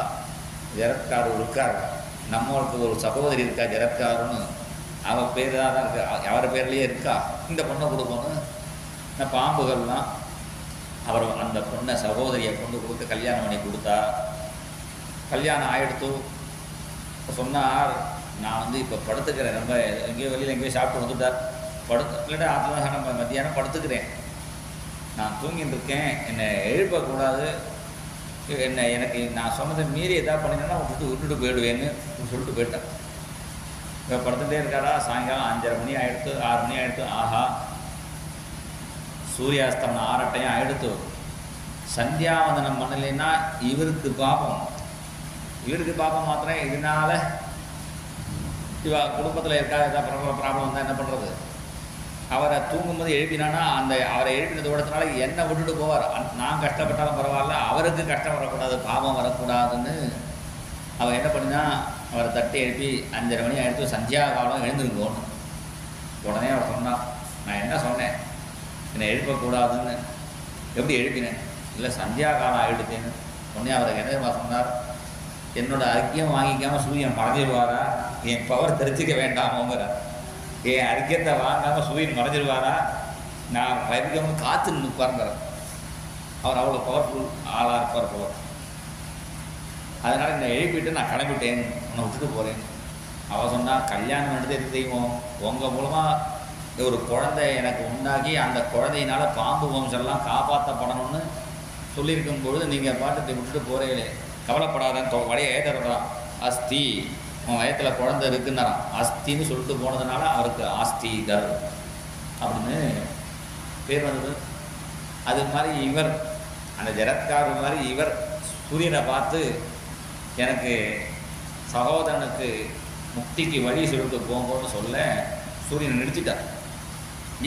ஜெரத்காரு இருக்கார், நம்மளுக்கு ஒரு சகோதரி இருக்கா ஜெரத்காருன்னு, அவள் பேர் தான் இருக்கா, அவர் பேர்லேயே இருக்கா, இந்த பொண்ணை கொடுக்கணும். இந்த பாம்புகள்லாம் அவர் அந்த பொண்ணை சகோதரியை கொண்டு கொடுத்து கல்யாணம் பண்ணி கொடுத்தா. கல்யாணம் ஆகிடுத்து. சொன்னார், நான் வந்து இப்போ படுத்துக்கிறேன், ரொம்ப எங்கேயோ வெளியில் எங்கேயோ சாப்பிட்டு வந்துட்டார். இல்லைன்னா அதில் நம்ம மத்தியானம் படுத்துக்கிறேன், நான் தூங்கிட்டு இருக்கேன், என்னை எழுப்பக்கூடாது, எனக்கு நான் சொன்னதை மீறி எதாவது பண்ணினேன்னா விட்டுட்டு போயிடுவேன்னு சொல்லிட்டு போயிட்டேன். இப்போ படுத்துகிட்டே இருக்காரா. சாயங்காலம் 5:30 மணி ஆகிடுத்து, 6 மணி ஆகிடுத்து. ஆஹா, சூரியாஸ்தமனம் 6 ஆகிடுத்து. சந்தியாவந்தனம் பண்ணலைன்னா இவருக்கு பாபம். இவருக்கு பாபம் மாத்திரம். இதனால இவ குடும்பத்தில் இருக்கா ஏதாவது ப்ராப்ளம் வந்தால் என்ன பண்ணுறது? அவரை தூங்கும்போது எழுப்பினான்னா அந்த அவரை எழுப்பினது ஓடத்தினால என்னை விட்டுட்டு போவார். நான் கஷ்டப்பட்டாலும் பரவாயில்ல, அவருக்கு கஷ்டம் வரக்கூடாது, பாவம் வரக்கூடாதுன்னு அவர் என்ன பண்ணினா அவரை தட்டி எழுப்பி 5:30 மணி ஆகிடுத்து, சந்தியா காலம் எழுந்துருங்கோன்னு. உடனே அவர் சொன்னார், நான் என்ன சொன்னேன், என்னை எழுப்பக்கூடாதுன்னு. எப்படி எழுப்பினேன்? இல்லை சந்தியா காலம் ஆகிடுத்தேன்னு. உடனே அவருக்கு என்ன சொன்னார், என்னோட ஐக்கியம் வாங்கிக்காமல் சூரியன் மறைஞ்சிடுவாரா, என் பவர் தெரிஞ்சிக்க வேண்டாமோங்கிறார். என் ஐக்கியத்தை வாங்காமல் சூரியன் மறைஞ்சிடுவாரா, நான் பயப்பிக்காமல் காற்று நிற்பாருங்கிறார். அவர் அவ்வளோ பவர்ஃபுல் ஆளாக இருப்பார் போல. அதனால் என்னை எழுப்பிட்டு நான் கிளம்பிட்டேன், உன்னை விட்டுட்டு போகிறேன். அவள் சொன்னால், கல்யாணம் நடந்து எது செய்வோம், உங்கள் மூலமாக ஒரு குழந்தை எனக்கு உண்டாக்கி அந்த குழந்தையினால் பாம்பு வம்சம்லாம் காப்பாற்றப்படணும்னு சொல்லியிருக்கும் பொழுது நீங்கள் பாட்டுத்தை விட்டுட்டு போகிறீங்களே, கவலைப்படாதன்னு வடைய ஏற்றுறான். அஸ்தி, உன் வயத்தில் குழந்தை இருக்குன்னாரான். அஸ்தின்னு சொல்லிட்டு போனதுனால அவருக்கு ஆஸ்திகர் அப்படின்னு பேர் வந்தது. அது மாதிரி இவர் அந்த ஜெரத்காரு மாதிரி இவர் சூரியனை பார்த்து எனக்கு சகோதரனுக்கு முக்திக்கு வழி சொல்லிட்டு போங்கன்னு சொல்ல சூரியனை நிறுத்திட்டார்.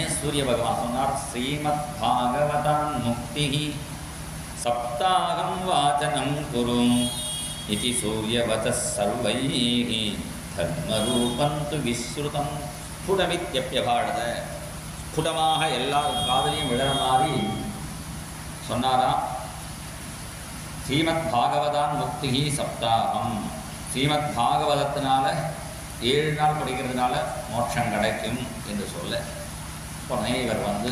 ஏன் சூரிய பகவான் சொன்னார், ஸ்ரீமத் பாகவதான் முக்தி சப்தாகம் வாச்சனம் குரும் இதி சூரியவத சர்வைஹி தர்மரூபந்து விஸ்ருதம் ஸ்புடமித்யப்யபாடத. ஸ்புடமாக எல்லாரும் காதலையும் விழற மாதிரி சொன்னாராம். ஸ்ரீமத் பாகவதான் முக்தி சப்தாகம். ஸ்ரீமத் பாகவதத்தினால 7 நாள் படிக்கிறதுனால மோட்சம் கிடைக்கும் என்று சொல்ல உடனே இவர் வந்து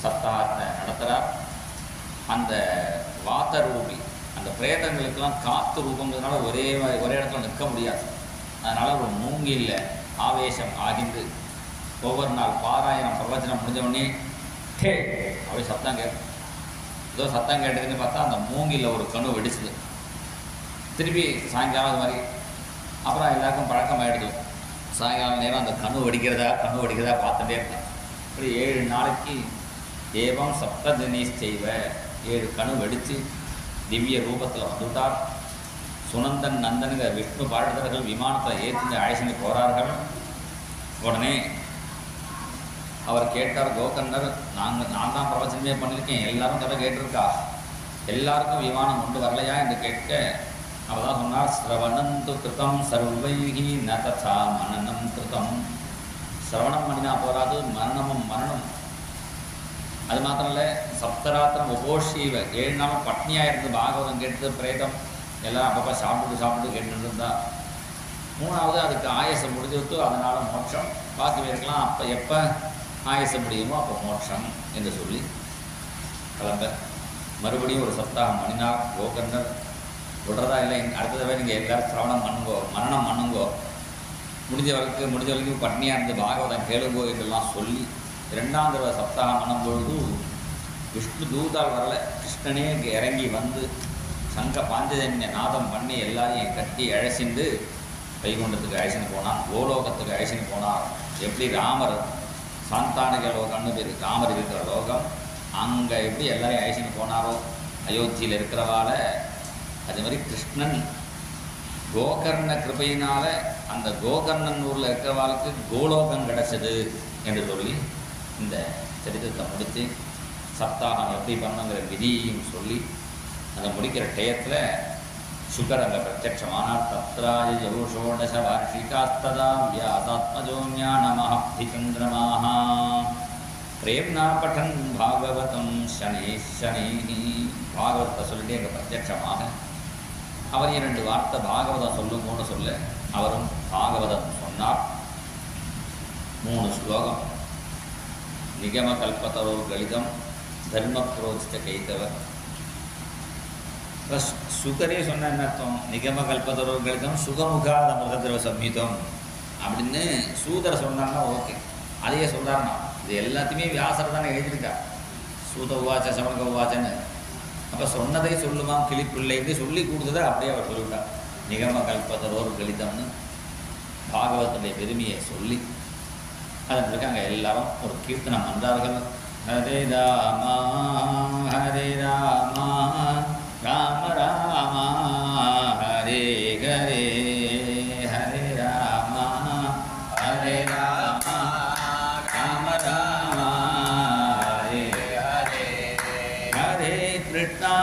சப்தாகத்தை நடத்துகிறார். அந்த வாத்த ரூபி அந்த பிரேதங்களுக்கெல்லாம் காற்று ரூபங்கிறதுனால ஒரே இடத்துல நிற்க முடியாது. அதனால் ஒரு மூங்கில்ல ஆவேசம் ஆகிந்து ஒவ்வொரு நாள் பாராயணம் பிரவச்சனம் முடிஞ்சவொடனே டே அப்படி சத்தம் கேட்கும். ஏதோ சத்தம் கேட்டதுன்னு பார்த்தா அந்த மூங்கில்ல ஒரு கணு வெடிச்சுது. திருப்பி சாயங்காலம் அது மாதிரி அப்புறம் எல்லாருக்கும் பழக்கமாகிடுது. சாயங்காலம் நேரம் அந்த கணு வெடிக்கிறதா பார்த்துட்டே இருக்கேன். இப்படி 7 நாளைக்கு ஏவம் சப்தஜனீஸ் செய்வ 7 கணு வெடித்து திவ்ய ரூபத்தில் வந்துவிட்டார். சுனந்தன் நந்தனுங்க விஷ்ணு பாடுதர்கள் விமானத்தை ஏற்றி அழைச்சிட்டு போகிறார்கள். உடனே அவர் கேட்டார், கோகர்ணர், நான் தான் பிரவச்சனமே பண்ணியிருக்கேன், எல்லாரும் கதை கேட்டிருக்கா, எல்லாருக்கும் விமானம் கொண்டு வரலையா என்று கேட்க அவர் தான் சொன்னார், ஸ்ரவணம் து கிருதம் சர்வைஹி ந ததா மனனம் கிருதம். சிரவணம் பண்ணினா போராது, மரணமும் மரணம். அது மாத்திரம் இல்லை, சப்தராத்திரம் உபோஷீவ 7 நாளும் பட்னியாக இருந்து பாகவதம் கேட்டு பிரேதம் எல்லாம் அப்பப்போ சாப்பிட்டு கேட்டுட்டு இருந்தா. 3வது அதுக்கு ஆயசம் முடிஞ்சு விட்டு அதனால் மோட்சம், பாக்கி பேருக்கலாம் அப்போ எப்போ ஆயசம் முடியுமோ அப்போ மோட்சம் என்று சொல்லி கிளம்ப மறுபடியும் ஒரு சப்தாகம் பண்ணினார். கோகர்ணர் விடுறதா இல்லை, அடுத்த தடவை நீங்கள் எல்லாரும் சிரவணம் பண்ணுங்கோ, மரணம் பண்ணுங்கோ, முடிஞ்ச வரைக்கும் பட்னியாக இருந்து பாகவதம் கேளுங்கோ என்றெல்லாம் சொல்லி 2ஆம் தடவை சப்தாகம் பண்ணும்பொழுது விஷ்ணு தூதால் வரல, கிருஷ்ணனே இறங்கி வந்து சங்க பாஞ்சஜன்ய நாதம் பண்ணி எல்லாரையும் கட்டி அழைச்சிட்டு வைகுண்டத்துக்கு அழைச்சின்னு போனான், கோலோகத்துக்கு அழைச்சின்னு போனார். எப்படி ராமர் சாந்தானிக லோகம்னு பேர், ராமர் இருக்கிற லோகம், அங்கே எப்படி எல்லாரையும் அழைச்சின்னு போனாரோ அயோத்தியில் இருக்கிறவால, அது மாதிரி கிருஷ்ணன் கோகர்ண கிருபையினால் அந்த கோகர்ணன் ஊரில் இருக்கிறவாளுக்கு கோலோகம் கிடச்சது என்று சொல்லி இந்த சரித்திரத்தை முடித்து சப்தாகம் எப்படி பண்ணுங்கிற விதியையும் சொல்லி அதை முடிக்கிற டயத்தில் சுகர் அங்கே பிரத்யட்சமானார். தத்ராய யோஷோடச வார்ஷிகாஸ்ததா வியாசாத்மஜோ ஞானமஹப்திச்சந்திரமாக பிரேம்னா பட்டன் பாகவதம் சனே பாகவதத்தை சொல்லிட்டு எங்கள் பிரத்யட்சமாக அவர் 2 வார்த்தை பாகவதம் சொல்லுங்கன்னு சொல்ல அவரும் பாகவதம் சொன்னார். 3 ஸ்லோகம். நிகம கல்பத்தரோ கலிதம் தர்ம புரோச்சித கைத்தவர். சுகரே சொன்ன என்ன அர்த்தம்? நிகம கல்பத்தரோ கலிதம் சுகமுகாத மிருகதிரவ சம்ஹிதம் அப்படின்னு சூதரை சொன்னாங்கன்னா ஓகே, அதையே சொல்கிறாருன்னா இது எல்லாத்தையுமே வியாசர் தானே எழுதியிருக்கா. சூத உவாச்ச சமணக உவாச்சன்னு அப்போ சொன்னதை சொல்லுவான் கிளிப்பிள்ளைன்னு சொல்லி கொடுத்ததை அப்படியே அவர் சொல்லிவிட்டார். நிகம கல்பத்தரோர் கலிதம்னு பாகவத்துடைய பெருமையை சொல்லி அதன் பிறகு அங்கே எல்லாரும் ஒரு கீர்த்தனம் வந்தார்கள். ஹரே ராமா ஹரே ராமா ராம ராமா ஹரே ஹரே ஹரே ராமா ஹரே ராமா ராம ராமா ஹரே ஹரே ஹரே கிருஷ்ணா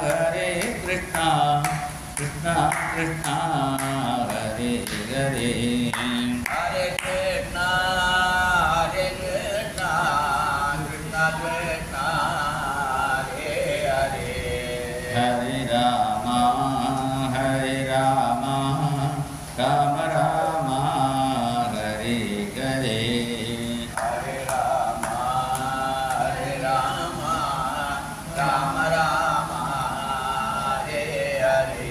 ஹரே கிருஷ்ணா கிருஷ்ணா கிருஷ்ணா ஹரே ஹரே ஹரே கிருஷ்ணா ஹரே கிருஷ்ணா கிருஷ்ணா கிருஷ்ணா ஹரே ஹரே ஹரே ராமா ராம ராமா ஹரே ஹரே ஹரே ராமா ராம ராமா ஹரே ஹரே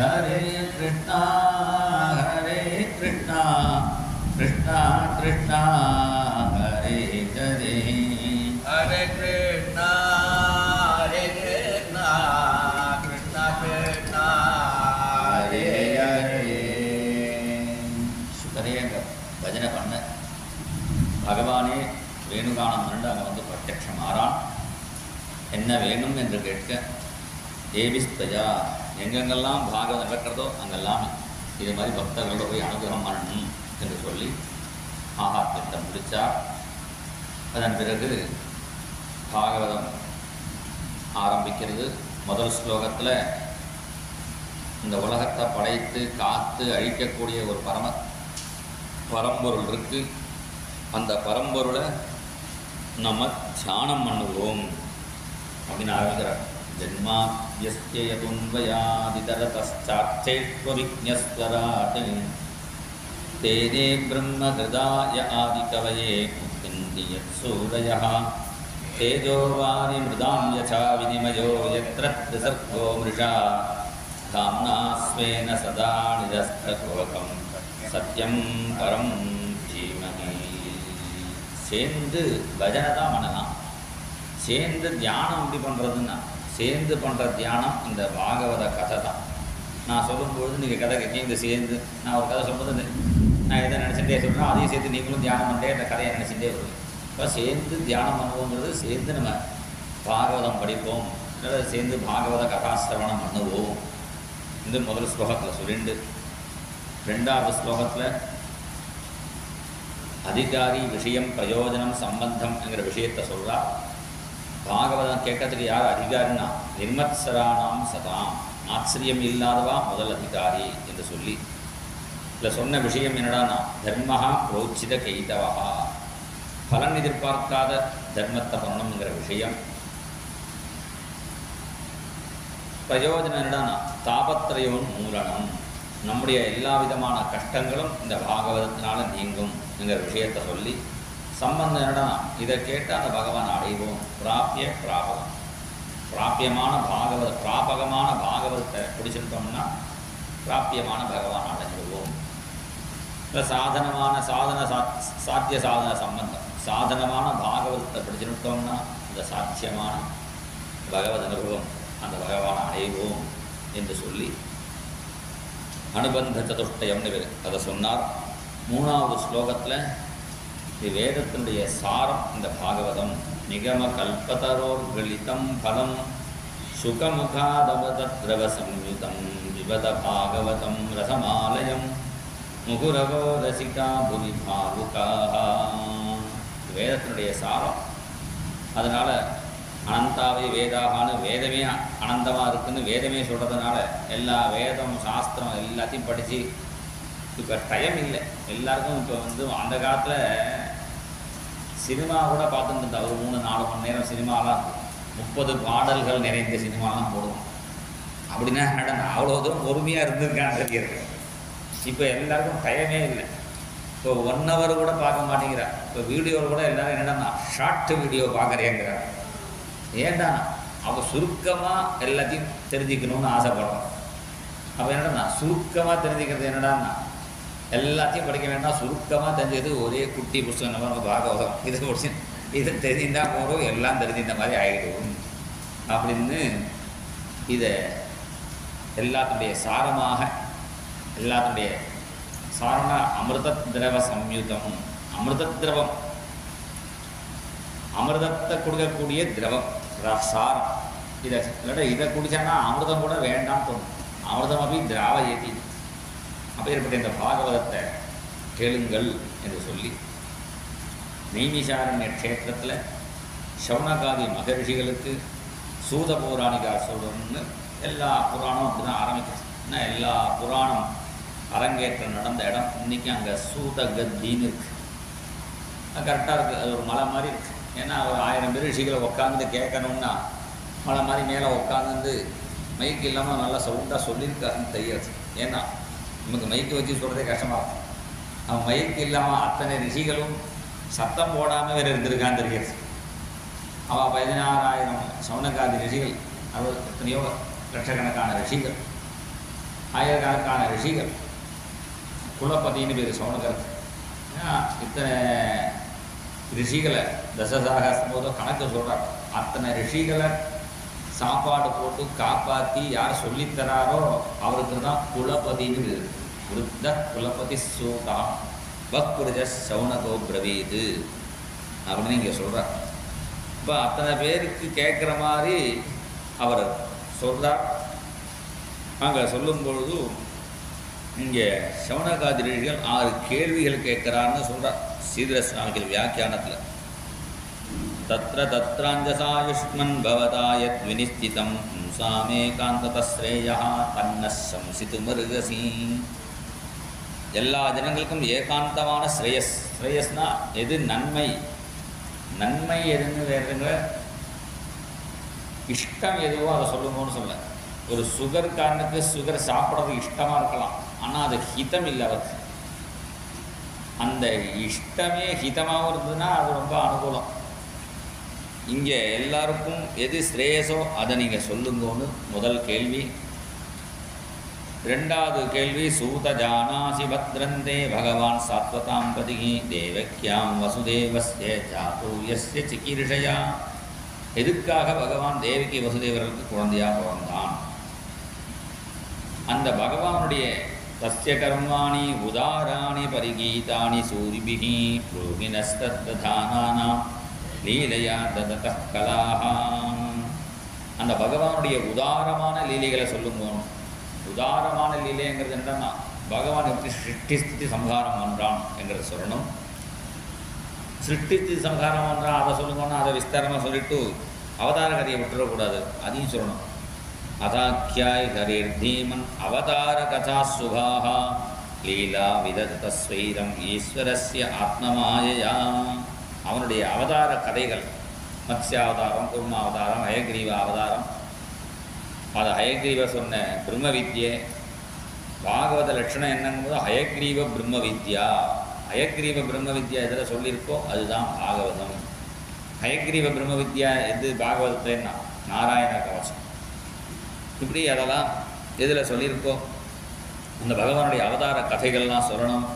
ஹரே கிருஷ்ணா ஹரே கிருஷ்ணா கிருஷ்ணா கிருஷ்ணா ஹரே ஹரே ஹரே கிருஷ்ணா ஹரே கிருஷ்ணா கிருஷ்ணா கிருஷ்ணா ஹரே ஹரே. சுகரே அங்கே பஜனை பண்ண பகவானே வேணுகானம் ரெண்டு அங்கே வந்து பிரத்யட்சமாறான். என்ன வேணும் என்று கேட்க ஏபிஸ்தயா எங்கெங்கெல்லாம் பாகவதம் நடக்கிறதோ அங்கெல்லாம் இது மாதிரி பக்தர்களோட போய் அனுகிரகம் பண்ணணும் என்று சொல்லி ஆகாத்தியத்தை முடித்தார். அதன் பிறகு பாகவதம் ஆரம்பிக்கிறது. முதல் ஸ்லோகத்தில் இந்த உலகத்தை படைத்து காத்து அழிக்கக்கூடிய ஒரு பரம்பொருள் இருக்குது. அந்த பரம்பொருளை நம்ம தியானம் பண்ணுவோம் அப்படின்னு ஆரம்பிக்கிறார். ஜன்மாத்யஸ்யயதுன்வயாதிதரதச்சார்த்தேஷ்வவிஜ்ஞஸ்வராட் தேனே பிரம்மஹிருதாய ஆதிகவயே முஹ்யந்தி யத்சூரயः தேஜோவாரி மிருதாம் யசா வினிமயோ யத்ர த்ரிசர்கோ மிருஷா தாம்னா ஸ்வேன சதா நிரஸ்தகோகம் சத்யம் பரம் தீமஹி. சேர்ந்து பஜனை தான் பண்ணலாம். சேர்ந்து தியானம் எப்படி பண்ணுறதுன்னா சேர்ந்து பண்ணுற தியானம் இந்த பாகவத கதை தான். நான் சொல்லும்பொழுது நீங்கள் கதை கேட்க சேர்ந்து நான் ஒரு கதை சொல்கிறது நான் எதை நினச்சிட்டே சொல்கிறேன், அதையும் சேர்த்து நீங்களும் தியானம் பண்ணிட்டே அந்த கதையை நினச்சிட்டே வருவேன். இப்போ சேர்ந்து தியானம் பண்ணுவோங்கிறது சேர்ந்து நம்ம பாகவதம் படிப்போம், சேர்ந்து பாகவத கதாசிரவணம் பண்ணுவோம் இந்த முதல் ஸ்லோகத்தில் சொல்லிண்டு ரெண்டாவது ஸ்லோகத்தில் அதிகாரி விஷயம் பிரயோஜனம் சம்பந்தம் என்கிற விஷயத்தை சொல்கிறா. பாகவதம் கேட்கறதுக்கு யார் அதிகாரின்னா நிர்மத்சரானாம் சதாம், ஆச்சரியம் இல்லாதவா முதல் அதிகாரி என்று சொல்லி இதில் சொன்ன விஷயம் என்னடான்னா தர்மஹா புரோச்சித கைதவா, பலன் எதிர்பார்க்காத தர்மத்தை பண்ணணுங்கிற விஷயம். பிரயோஜனம் என்னடான்னா தாபத்திரயோன் மூலனம், நம்முடைய எல்லா விதமான கஷ்டங்களும் இந்த பாகவதத்தினால நீங்கும் என்கிற விஷயத்தை சொல்லி சம்பந்தம் என்னடா இதை கேட்டால் அந்த பகவான் அடைவோம். பிராப்பிய பிராபகம், பிராப்பியமான பிராபகமான பாகவதத்தை பிடிச்சிருந்தோம்னா பிராப்பியமான பகவான் அடைஞ்சிடுவோம். இல்லை சாத்திய சாதன சம்பந்தம், சாதனமான பாகவதத்தை பிடிச்சிருந்தோம்னா இந்த சாத்தியமான பகவத் அனுபவம் அந்த பகவான் அடைவோம் என்று சொல்லி அனுபந்த சதுஷ்டயம்னு அதை சொன்னார். மூணாவது ஸ்லோகத்தில் இது வேதத்தினுடைய சாரம் இந்த பாகவதம். நிகம கல்பதரோர்களிதம் பலம் சுகமுகாதவதத்ரவ சம்யுதம் விபத பாகவதம் ரசமாலயம் முகுரகோ ரசிகா புவி பாவுகாக. வேதத்தினுடைய சாரம். அதனால் அனந்தாவே வேதாகான்னு வேதமே அனந்தமாக இருக்குதுன்னு வேதமே சொல்கிறதுனால எல்லா வேதம் சாஸ்திரம் எல்லாத்தையும் படித்து இப்போ டைம் இல்லை எல்லாருக்கும். இப்போ அந்த காலத்தில் சினிமா கூட பார்த்துட்டு இருந்தா ஒரு 3-4 மணி நேரம் சினிமாலாம் 30 பாடல்கள் நிறைந்த சினிமாலாம் போடுவோம். அப்படின்னா நடந்த அவ்வளோ தூரம் பொறுமையாக இருந்திருக்கான்னு தெரியாது. இப்போ எல்லாருக்கும் டைமே இல்லை. இப்போ 1 hour கூட பார்க்க மாட்டேங்கிறா. இப்போ வீடியோவில் கூட எல்லோரும் என்னடா ஷார்ட் வீடியோ பார்க்குறேங்கிறா. ஏன்டா அவள் சுருக்கமாக எல்லாத்தையும் தெரிஞ்சுக்கணும்னு ஆசைப்படுறான். அப்போ என்னடா சுருக்கமாக தெரிஞ்சுக்கிறது என்னடான்னா எல்லாத்தையும் படிக்க வேண்டாம், சுருக்கமாக தெரிஞ்சது ஒரே குட்டி புஸ்தகம் நம்ம பாகவதம் இதை முடிச்சு இதை தெரிந்தால் போதும் எல்லாம் தெரிஞ்சிருந்த மாதிரி ஆகிடும் அப்படின்னு இதை எல்லாத்துடைய சாரமாக எல்லாத்துடைய சாரம்னா அமிர்த திரவ சம்யுதம். அமிர்த திரவம் அமிர்தத்தை கொடுக்கக்கூடிய திரவம் சாரம். இதை இல்லாட்ட இதை குடித்தானா அமிர்தம் கூட வேண்டாம்னு தோணும். அமிர்தம் அப்படி திராவ ஏற்றி அப்பேற்பட்ட இந்த பாகவதத்தை கேளுங்கள் என்று சொல்லி நைமிஷாரண்ய க்ஷேத்திரத்தில் சௌனகாதி மகரிஷிகளுக்கு சூத பௌராணிகா சொல்றன்னு எல்லா புராணம் அப்படி தான் ஆரம்பிக்கும். ஏன்னா எல்லா புராணம் அரங்கேற்றம் நடந்த இடம் இன்றைக்கி அங்கே சூத கத்தின்னு இருக்குது. அது கரெக்டாக இருக்குது. அது ஒரு மலை மாதிரி இருக்குது. ஏன்னா ஒரு 1000 பேர் ரிஷிகளை உட்காந்து கேட்கணுன்னா மலை மாதிரி மேலே உட்காந்து மைக்கு இல்லாமல் நல்லா சவுண்டாக சொல்லியிருக்காருன்னு தெரியாது. ஏன்னா நமக்கு மைக்கு வச்சு சொல்கிறதே கஷ்டமாக இருக்கும். அவன் மைக்கு இல்லாமல் அத்தனை ரிஷிகளும் சத்தம் போடாமல் வேறு இருந்திருக்கான்னு தெரியாது. அவள் 16,000 சௌனகாதி ரிஷிகள், அது எத்தனையோ லட்சக்கணக்கான ரிஷிகள், ஆயிரக்கணக்கான ரிஷிகள், குலபதின்னு பேர் சௌனகருக்கு. இத்தனை ரிஷிகளை தசசாகஸ்தம்போதோ கணக்கு சொல்கிறார். அத்தனை ரிஷிகளை சாப்பாடு போட்டு காப்பாற்றி யார் சொல்லித்தராரோ அவருக்கு தான் குலபதின்னு பேர். விருத்த குலபதி சூதா பக்புரிஜ சௌனகோ பிரவீது அப்படின்னு இங்கே சொல்கிறார். இப்போ அத்தனை பேருக்கு கேட்குற மாதிரி அவர் சொல்கிறார். அங்கே சொல்லும் பொழுது இங்கே சௌனகாதி ரிஷிகள் 6 கேள்விகள் கேட்குறாருன்னு சொல்கிறார் சீதர சுவாமிகள் வியாக்கியானத்தில். தத்ர தத்ராஞ்சசாயுஷ்மன் பவதாயத் வினிஸ்திதம் சாமே காந்ததஸ்ரேயா தன்ன சம்சித்து மருகசி. எல்லா ஜனங்களுக்கும் ஏகாந்தமான ஸ்ரேயஸ். ஸ்ரேயஸ்னா எது நன்மை, நன்மை எதுன்னு வேறுங்க இஷ்டம் எதுவோ அதை சொல்லுங்கன்னு சொல்ல. ஒரு சுகர்காரனுக்கு சுகர் சாப்பிட்றது இஷ்டமாக இருக்கலாம், ஆனால் அது ஹிதம் இல்லை அவருக்கு. அந்த இஷ்டமே ஹிதமாகவும் இருந்ததுன்னா அது ரொம்ப அனுகூலம். இங்கே எல்லாருக்கும் எது ஸ்ரேயஸோ அதை நீங்கள் சொல்லுங்கன்னு முதல் கேள்வி. ரெண்டாவது கேள்வி சூத ஜானாசி பத்ரந்தே பகவான் சாத்வதாம் பதிகி தேவக்கியாம் வசுதேவஸ்ய சாதுர்யஸ்ய சிகீர்ஷயா. எதுக்காக பகவான் தேவகி வசுதேவர்களுக்கு குழந்தையாக பிறந்தான்? அந்த பகவானுடைய தஸ்ய கர்மாணி உதாராணி பரிகீதானி சூரிபிஹி புரோகினஸ்தத்தானானாம் லீலையா ததத கலாஹா. அந்த பகவானுடைய உதாரமான லீலைகளை சொல்லுங்க. உதாரமான லீலைங்கிறது என்னன்னா பகவான் எப்படி சிருஷ்டி ஸ்திதி சம்ஹாரம் பண்ணுறான் என்கிறத சொல்லணும். சிருஷ்டி ஸ்திதி சம்ஹாரம் பண்ணுறான் அதை சொல்லணும்னா அதை விஸ்தாரமாக சொல்லிட்டு அவதார கதையை விட்டுறக்கூடாது, அதையும் சொல்லணும். அதாக்கியாய் ஹரிர் தீமன் அவதார கதா சுபாக லீலா விததஸ்வைரம் ஈஸ்வரஸ்ய ஆத்மமாயையா. அவனுடைய அவதார கதைகள் மத்ஸ்யாவதாரம், கூர்மாவதாரம், ஹயக்ரீவ அவதாரம், அது ஹயக்ரீவ சொன்ன பிரம்ம வித்யை. பாகவத லட்சணம் என்னங்கும்போது ஹயக்ரீவ பிரம்ம வித்யா. ஹயக்ரீவ பிரம்ம வித்யா எதில் சொல்லியிருக்கோ அதுதான் பாகவதம். ஹயக்ரீவ பிரம்ம வித்யா எது பாகவதத்துலன்னா நாராயண கவசம். இப்படி அதெல்லாம் எதில் சொல்லியிருக்கோ அந்த பகவானுடைய அவதார கதைகள்லாம் சொல்லணும்.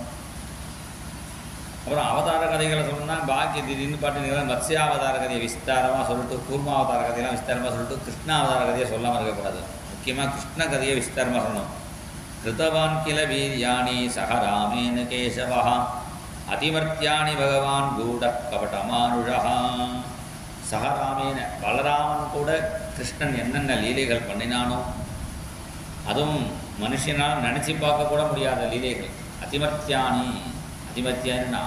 அப்புறம் அவதார கதைகளை சொல்லணும்னா பாக்கி திடீர்னு பாட்டு மத்ஸ்யாவதார கதையை விஸ்தாரமாக சொல்லிட்டு, கூர்மாவதார கதையெல்லாம் விஸ்தாரமாக சொல்லிட்டு கிருஷ்ணாவதார கதையை சொல்லாமல் இருக்கக்கூடாது. முக்கியமாக கிருஷ்ண கதையை விஸ்தாரமாக சொல்லணும். கிருத்தவான் கில வீர்யாணி சக ராமேன கேசவா அதிமர்த்தியாணி பகவான் கூட கபடமானுஷா. சக ராமேன பலராமன் கூட கிருஷ்ணன் என்னென்ன லீலைகள் பண்ணினானோ, அதுவும் மனுஷனால் நினச்சி பார்க்கக்கூட முடியாத லீலைகள். அதிமர்த்தியானி, அதிமர்த்தியானா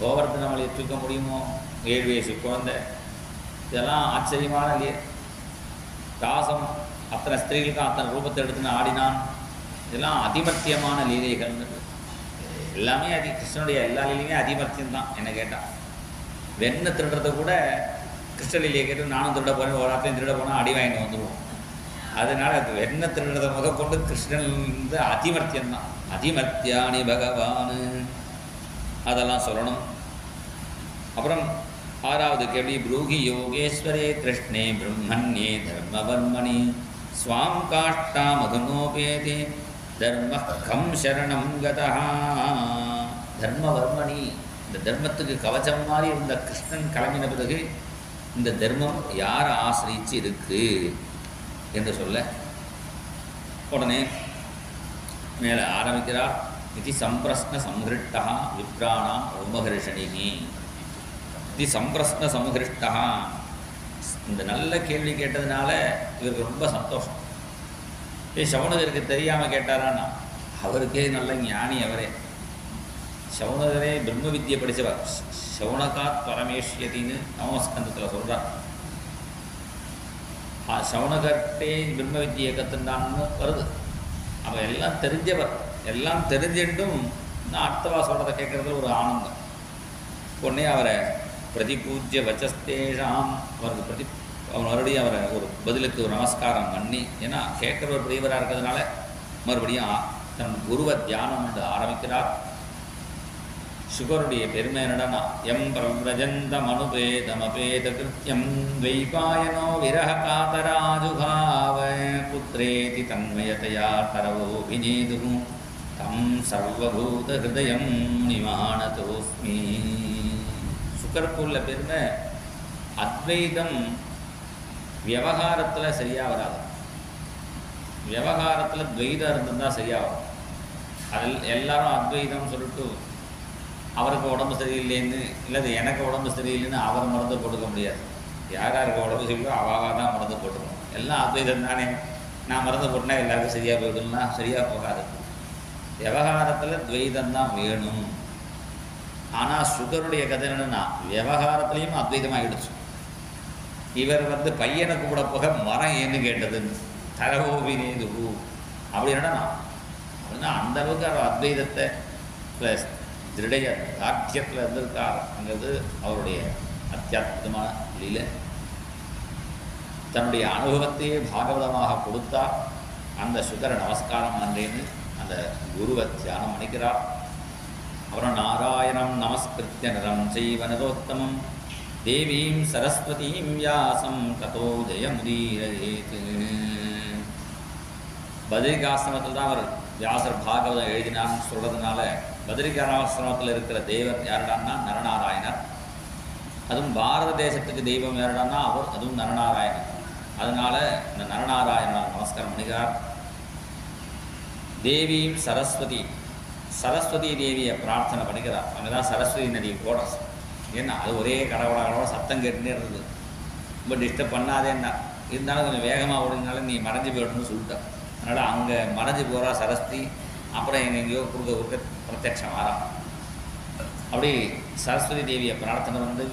கோவர்த்தன மலையை தூக்க முடியுமோ, 7 வயசு குழந்தை, இதெல்லாம் ஆச்சரியமான ராசம். அத்தனை ஸ்திரீகளுக்கும் அத்தனை ரூபத்தை எடுத்துன்னு ஆடினான். இதெல்லாம் அதிமர்த்தியமான லீலைகள். எல்லாமே கிருஷ்ணனுடைய எல்லா லீலையுமே அதிமர்த்தியம்தான் என்ன கேட்டால். வெண்ணை திருடுறத கூட கிருஷ்ண லீலையை கேட்டு நானும் திருட போனேன், ஒரு ஆத்தையும் திருட போனால் அடி வாங்கிட்டு வந்துடுவோம். அதனால் அது வெண்ணை திருடுறதை முதற்கொண்டு கிருஷ்ணன் வந்து அதிமர்த்தியம்தான். அதிமர்த்தியானி பகவான், அதெல்லாம் சொல்லணும். அப்புறம் 6வது கேள்வி, ப்ரூஹி யோகேஸ்வரே கிருஷ்ணே பிரம்மண்யே தர்மவர்மணி ஸ்வாம் காஷ்டா மதுனோபேதே தர்ம கம் சரணம் கதா. தர்மவர்மணி, இந்த தர்மத்துக்கு கவச்சம் மாதிரி இருந்த கிருஷ்ணன் கிளம்பின பிறகு இந்த தர்மம் யாரை ஆசிரிச்சு இருக்கு என்று சொல்ல உடனே மேலே ஆரம்பிக்கிறார். இது சம்பிரஸ்ன சம்ஹிருஷ்டா விப்ராணாம் உபஹர்ஷணினி. இது சம்பிரஸ்ன சம்ஹிருஷ்டா, இந்த நல்ல கேள்வி கேட்டதுனால இவருக்கு ரொம்ப சந்தோஷம். சவுனகருக்கு தெரியாமல் கேட்டாரான்னா அவருக்கே நல்ல ஞானி அவரே. சவுனகரே பிரம்ம வித்தியை படித்தவர். சவுனகாத் பரமேஷ்யத்தின்னு நவமஸ்கந்தத்தில் சொல்கிறார். சவுனகர்கிட்டே பிரம்ம வித்தியை கற்றுண்டான்னு வருது. அவன் எல்லாம் தெரிஞ்சவர், எல்லாம் தெரிஞ்சிட்டும் நான் அடுத்தவா சொல்கிறத கேட்குறதுல ஒரு ஆனந்தம். உடனே அவரை பிரதிபூஜ்ய வச்சஸ்தேஷாம், அவருக்கு அவன் மறுபடியும் அவரை ஒரு பதிலுக்கு ஒரு நமஸ்காரம் பண்ணி, ஏன்னா கேட்குறவர் பெரியவராக இருக்கிறதுனால மறுபடியும் தன் குருவை தியானம் என்று ஆரம்பிக்கிறார். சுகருடைய பெருமை என்னடனா, எம் பிரஜந்த மனுபேதமபேத கிருத்தியம் வைபாயனோ விரஹ காதராஜுகாவ புத்ரேதி தன்மயதையா தரவோபிநேது தம் சர்வபூத ஹிருதயம் நிமானதோஸ்மி. சுகருக்குள்ள பெருமை அத்வைதம் விவகாரத்தில் சரியாக வராது. விவகாரத்தில் துவைதம் இருந்திருந்தால் சரியாக வரும். அதில் எல்லாரும் அத்வைதம் சொல்லிட்டு அவருக்கு உடம்பு சரியில்லைன்னு, இல்லை எனக்கு உடம்பு சரியில்லைன்னு அவர் மருந்து போட்டுக்க முடியாது. யாருக்கு உடம்பு சரியில்லையோ அவாக தான் மருந்து போட்டுக்கணும். எல்லாம் அத்வைதம் தானே, நான் மருந்து போட்டுனா எல்லாருக்கும் சரியாக போயிடும்னா சரியாக போகாது. விவகாரத்தில் துவைதம் தான் வேணும். ஆனால் சுகருடைய கதை என்னன்னா விவகாரத்துலேயும் அத்வைதமாகிடுச்சு. இவர் வந்து பையனை கூட போக மரம் ஏன்னு கேட்டதுன்னு தரவோபினேது அப்படி என்னன்னா அப்படின்னா அந்தளவுக்கு அவர் அத்வைதத்தை ப்ளஸ் திருடைய தாக்கியத்தில் இருந்திருக்காருங்கிறது அவருடைய அத்தியாத்மமான லீலை. தன்னுடைய அனுபவத்தையே பாகவதமாக கொடுத்தார். அந்த சுகர நமஸ்காரம் நன்றேன்னு அந்த குருவை தியானம் பண்ணிக்கிறார். அப்புறம் நாராயணம் நமஸ்கிருத்ய நரம் செய்வ நரோத்தமம் தேவீம் சரஸ்வதீம் வியாசம் ததோ ஜெயமுதீரேத். பத்ரிகாசிரமத்தில் தான் அவர் வியாசர் பாகவதம் எழுதினான்னு சொல்கிறதுனால பத்ரிகாசிரமத்தில் இருக்கிற தெய்வம் யாருடான்னா நரநாராயணர். அதுவும் பாரத தேசத்துக்கு தெய்வம் யாருடான்னா அவர், அதுவும் நரநாராயணர். அதனால் இந்த நரநாராயணர் நமஸ்காரம் பண்ணிக்கிறார். தேவீம் சரஸ்வதி, சரஸ்வதி தேவியை பிரார்த்தனை பண்ணிக்கிறார். அங்கே தான் சரஸ்வதி நதி போட, ஏன்னா அது ஒரே கடவுளோட சத்தம் கேட்டுனே இருந்தது. ரொம்ப டிஸ்டர்ப் பண்ணாதேன்னா, இருந்தாலும் கொஞ்சம் வேகமாக ஓடினாலும் நீ மறைஞ்சு போய்டணும்னு சொல்லிட்டான். அதனால் அங்கே மறைஞ்சு போகிறா சரஸ்வதி. அப்புறம் எங்கெங்கேயோ குறுக்க பிரத்யட்சம் ஆறான். அப்படி சரஸ்வதி தேவியை பிரார்த்தனை வந்து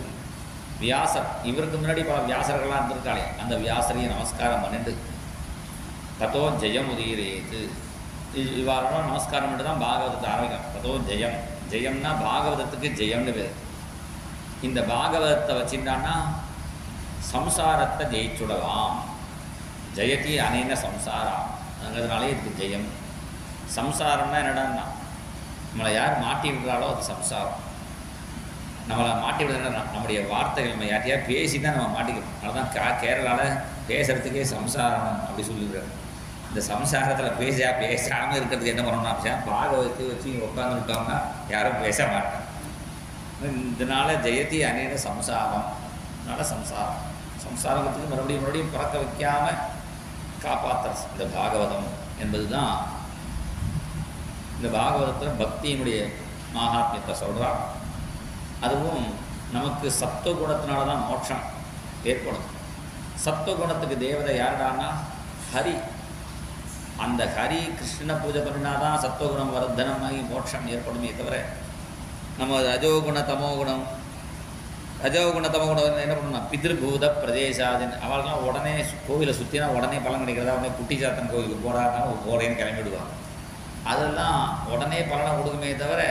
வியாசர், இவருக்கு முன்னாடி பல வியாசர்கள்லாம் இருந்திருக்காளே, அந்த வியாசரையும் நமஸ்காரம் பண்ணிட்டு தத்தோ ஜெயம் உதீரேது, இவ்வாறெல்லாம் நமஸ்காரம் பண்ணிட்டு தான் பாகவதத்தை ஆரம்பிக்கும். தத்தோ ஜெயம், ஜெயம்னா பாகவதத்துக்கு ஜெயம்னு பேர். இந்த பாகவதத்தை வச்சுட்டான்னா சம்சாரத்தை ஜெயிச்சுடலாம். ஜெயத்தி அனேன சம்சாரம் அங்கிறதுனாலே இதுக்கு ஜெயம். சம்சாரம்னா என்னடான்னா நம்மளை யார் மாட்டி விடுறாளோ அது சம்சாரம். நம்மளை மாட்டி விடுறதுனா நம்முடைய வார்த்தைகள், நம்ம யார்ட்டையா பேசி தான் நம்ம மாட்டிக்கிறோம். அதனால தான் கேரளாவில் பேசுகிறதுக்கே சம்சாரம் அப்படி சொல்லிடுறாரு. இந்த சம்சாரத்தில் பேசாமல் இருக்கிறதுக்கு என்ன பண்ணணும்னா பாகவத்தை வச்சு உட்காந்துட்டோம்னா யாரும் பேச மாட்டாங்க. இதனால ஜெயத்தி அநேக சம்சாரம், அதனால் சம்சாரத்துக்கு மறுபடியும் பிறக்க வைக்காமல் காப்பாற்றுற இந்த பாகவதம் என்பது தான். இந்த பாகவதத்தில் பக்தியினுடைய மகாத்மியத்தை சொல்கிறார். அதுவும் நமக்கு சத்துவகுணத்தினால தான் மோட்சம் ஏற்படும். சத்துவகுணத்துக்கு தேவதை யாருடான்னா ஹரி. அந்த ஹரி கிருஷ்ணனை பூஜை பண்ணினா தான் சத்துவகுணம் வர்த்தனமாகி மோட்சம் ஏற்படுமே தவிர நம்ம ரஜோகுண தமோகுணம் என்ன பண்ணணும்னா பிதிருபூத பிரதேசாதின் அவள்லாம் உடனே கோவிலை சுற்றினா உடனே பலன் கிடைக்கிறதா, உடனே குட்டிச்சாத்தன் கோவிலுக்கு போகிறாருன்னா போகிறேன்னு கிளம்பிடுவாங்க. அதெல்லாம் உடனே பலனை கொடுக்குமே தவிர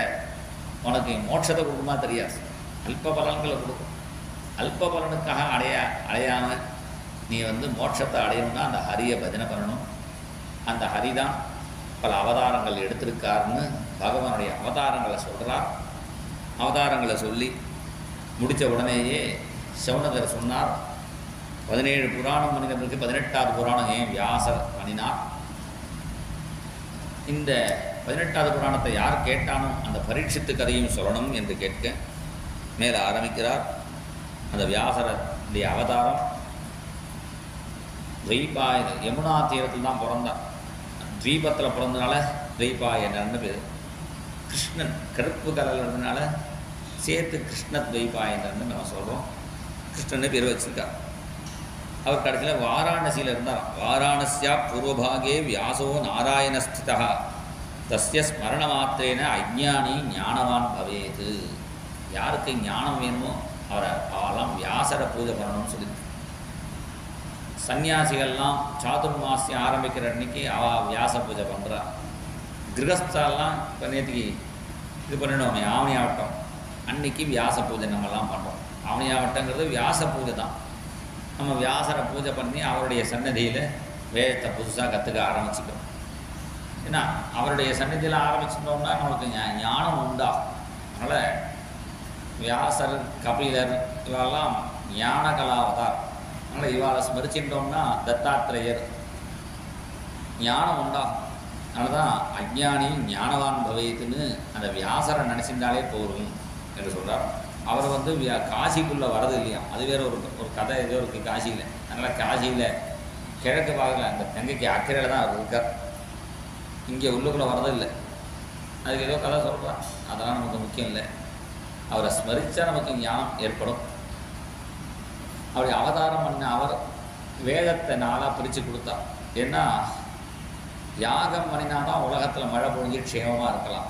உனக்கு மோட்சத்தை கொடுக்குமா தெரியாது. அல்ப பலன்களை கொடுக்கும். அல்ப பலனுக்காக அடையாமல் நீ வந்து மோட்சத்தை அடையணும்னா அந்த ஹரியை பஜனை பண்ணணும். அந்த ஹரி தான் பல அவதாரங்கள் எடுத்திருக்காருன்னு பகவானுடைய அவதாரங்களை சொல்கிறார். அவதாரங்களை சொல்லி முடித்த உடனேயே சௌனகர் சொன்னார், 17 புராணம் மனிதர்களுக்கு 18வது புராணம் ஏன் வியாசர் பண்ணினார். இந்த 18வது புராணத்தை யார் கேட்டானோ அந்த பரீட்சித்து கதையும் சொல்லணும் என்று கேட்க மேலே ஆரம்பிக்கிறார். அந்த வியாசருடைய அவதாரம் துவைபாயன யமுனா தீரத்தில் தான் பிறந்தார். தீபத்தில் பிறந்தனால துவைபாயனர்னு பேர். கிருஷ்ணன் கருப்பு கலரில் இருந்தனால சேர்த்து கிருஷ்ண துவைபாயனர்னு நம்ம சொல்கிறோம். கிருஷ்ணன்னு பேர் வச்சுருக்கார். அவர் கடைசியில் வாராணசியில் இருந்தார். வாராணசியா பூர்வபாகே வியாசோ நாராயணஸ்திதா தஸ்ய ஸ்மரண மாத்திரேன அஜ்ஞானி ஞானவான் பவேது. யாருக்கு ஞானம் வேணுமோ அவெல்லாம் வியாசரை பூஜை பண்ணணும்னு சொல்லி. சன்னியாசிகள்லாம் சாதுர்மாசியம் ஆரம்பிக்கிற அன்னைக்கு வியாச பூஜை பண்ணுறார். கிரகஸ்தெல்லாம் இப்போ நேற்றுக்கு இது பண்ணிடுவோமே ஆவணி ஆவட்டம் அன்னைக்கு வியாச பூஜை நம்மெல்லாம் பண்ணுறோம். ஆவணி ஆவட்டங்கிறது வியாச பூஜை தான். நம்ம வியாசரை பூஜை பண்ணி அவருடைய சன்னதியில் வேதத்தை புதுசாக கற்றுக்க ஆரம்பிச்சுக்கிறோம். ஏன்னா அவருடைய சன்னதியில் ஆரம்பிச்சிட்டோம்னா நம்மளுக்கு ஞானம் உண்டாகும். அதனால் வியாசர், கபிலர் இவெல்லாம் ஞான கலாவதார். அதனால் இவாளை ஸ்மரிச்சிட்டோம்னா தத்தாத்திரேயர் ஞானம் உண்டாகும். அதனால தான் அஜ்ஞானி ஞானவான் பவேத்துன்னு அந்த வியாசரை நினச்சிருந்தாலே போகும் என்று சொல்கிறார். அவர் வந்து காசிக்குள்ளே வரது இல்லையா, அது வேறு ஒரு கதை ஏதோ இருக்குது காசியில். அதனால் காசியில் கிழக்கு பாகத்தில் அந்த கங்கைக்கு அக்கறையில் தான் அவர் இருக்கார். இங்கே உள்ளுக்குள்ளே வரதில்லை. அதுக்கு ஏதோ கதை சொல்கிறார், அதெல்லாம் நமக்கு முக்கியம் இல்லை. அவரை ஸ்மரித்தா நமக்கு ஞானம் ஏற்படும். அப்படி அவதாரம் பண்ண அவர் வேதத்தை நாளாக பிரித்து கொடுத்தார். ஏன்னா யாகம் பண்ணினா தான் உலகத்தில் மழை பொழிஞ்சு க்ஷேமமாக இருக்கலாம்.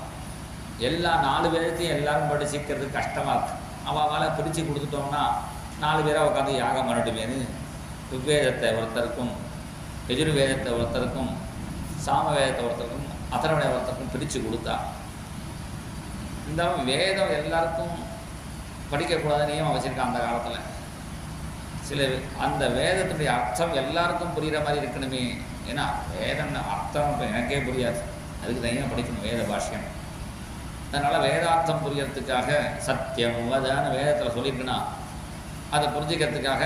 எல்லா 4 வேதத்தையும் எல்லாரும் படிச்சுக்கிறது கஷ்டமாக இருக்குது. அவளால் பிரித்து கொடுத்துட்டோம்னா 4 பேராக உட்காந்து யாகம் பண்ணட்டுமேனு ருக்வேதத்தை ஒருத்தருக்கும், யஜுர்வேதத்தை ஒருத்தருக்கும், சாமவேதத்தை ஒருத்தருக்கும், அதர்வண ஒருத்தருக்கும் பிரித்து கொடுத்தா. இந்த வேதம் எல்லாருக்கும் படிக்கக்கூடாது நியமம் வச்சுருக்காங்க அந்த காலத்தில். சில அந்த வேதத்துடைய அர்த்தம் எல்லாருக்கும் புரிகிற மாதிரி இருக்கணுமே. ஏன்னா வேதம் அர்த்தம் இப்போ எனக்கே புரியாது, அதுக்கு தனியாக படிக்கணும் வேத பாஷ்யம். அதனால் வேதார்த்தம் புரியறதுக்காக சத்தியம் வதான வேதத்தில் சொல்லியிருக்குன்னா அதை புரிஞ்சுக்கிறதுக்காக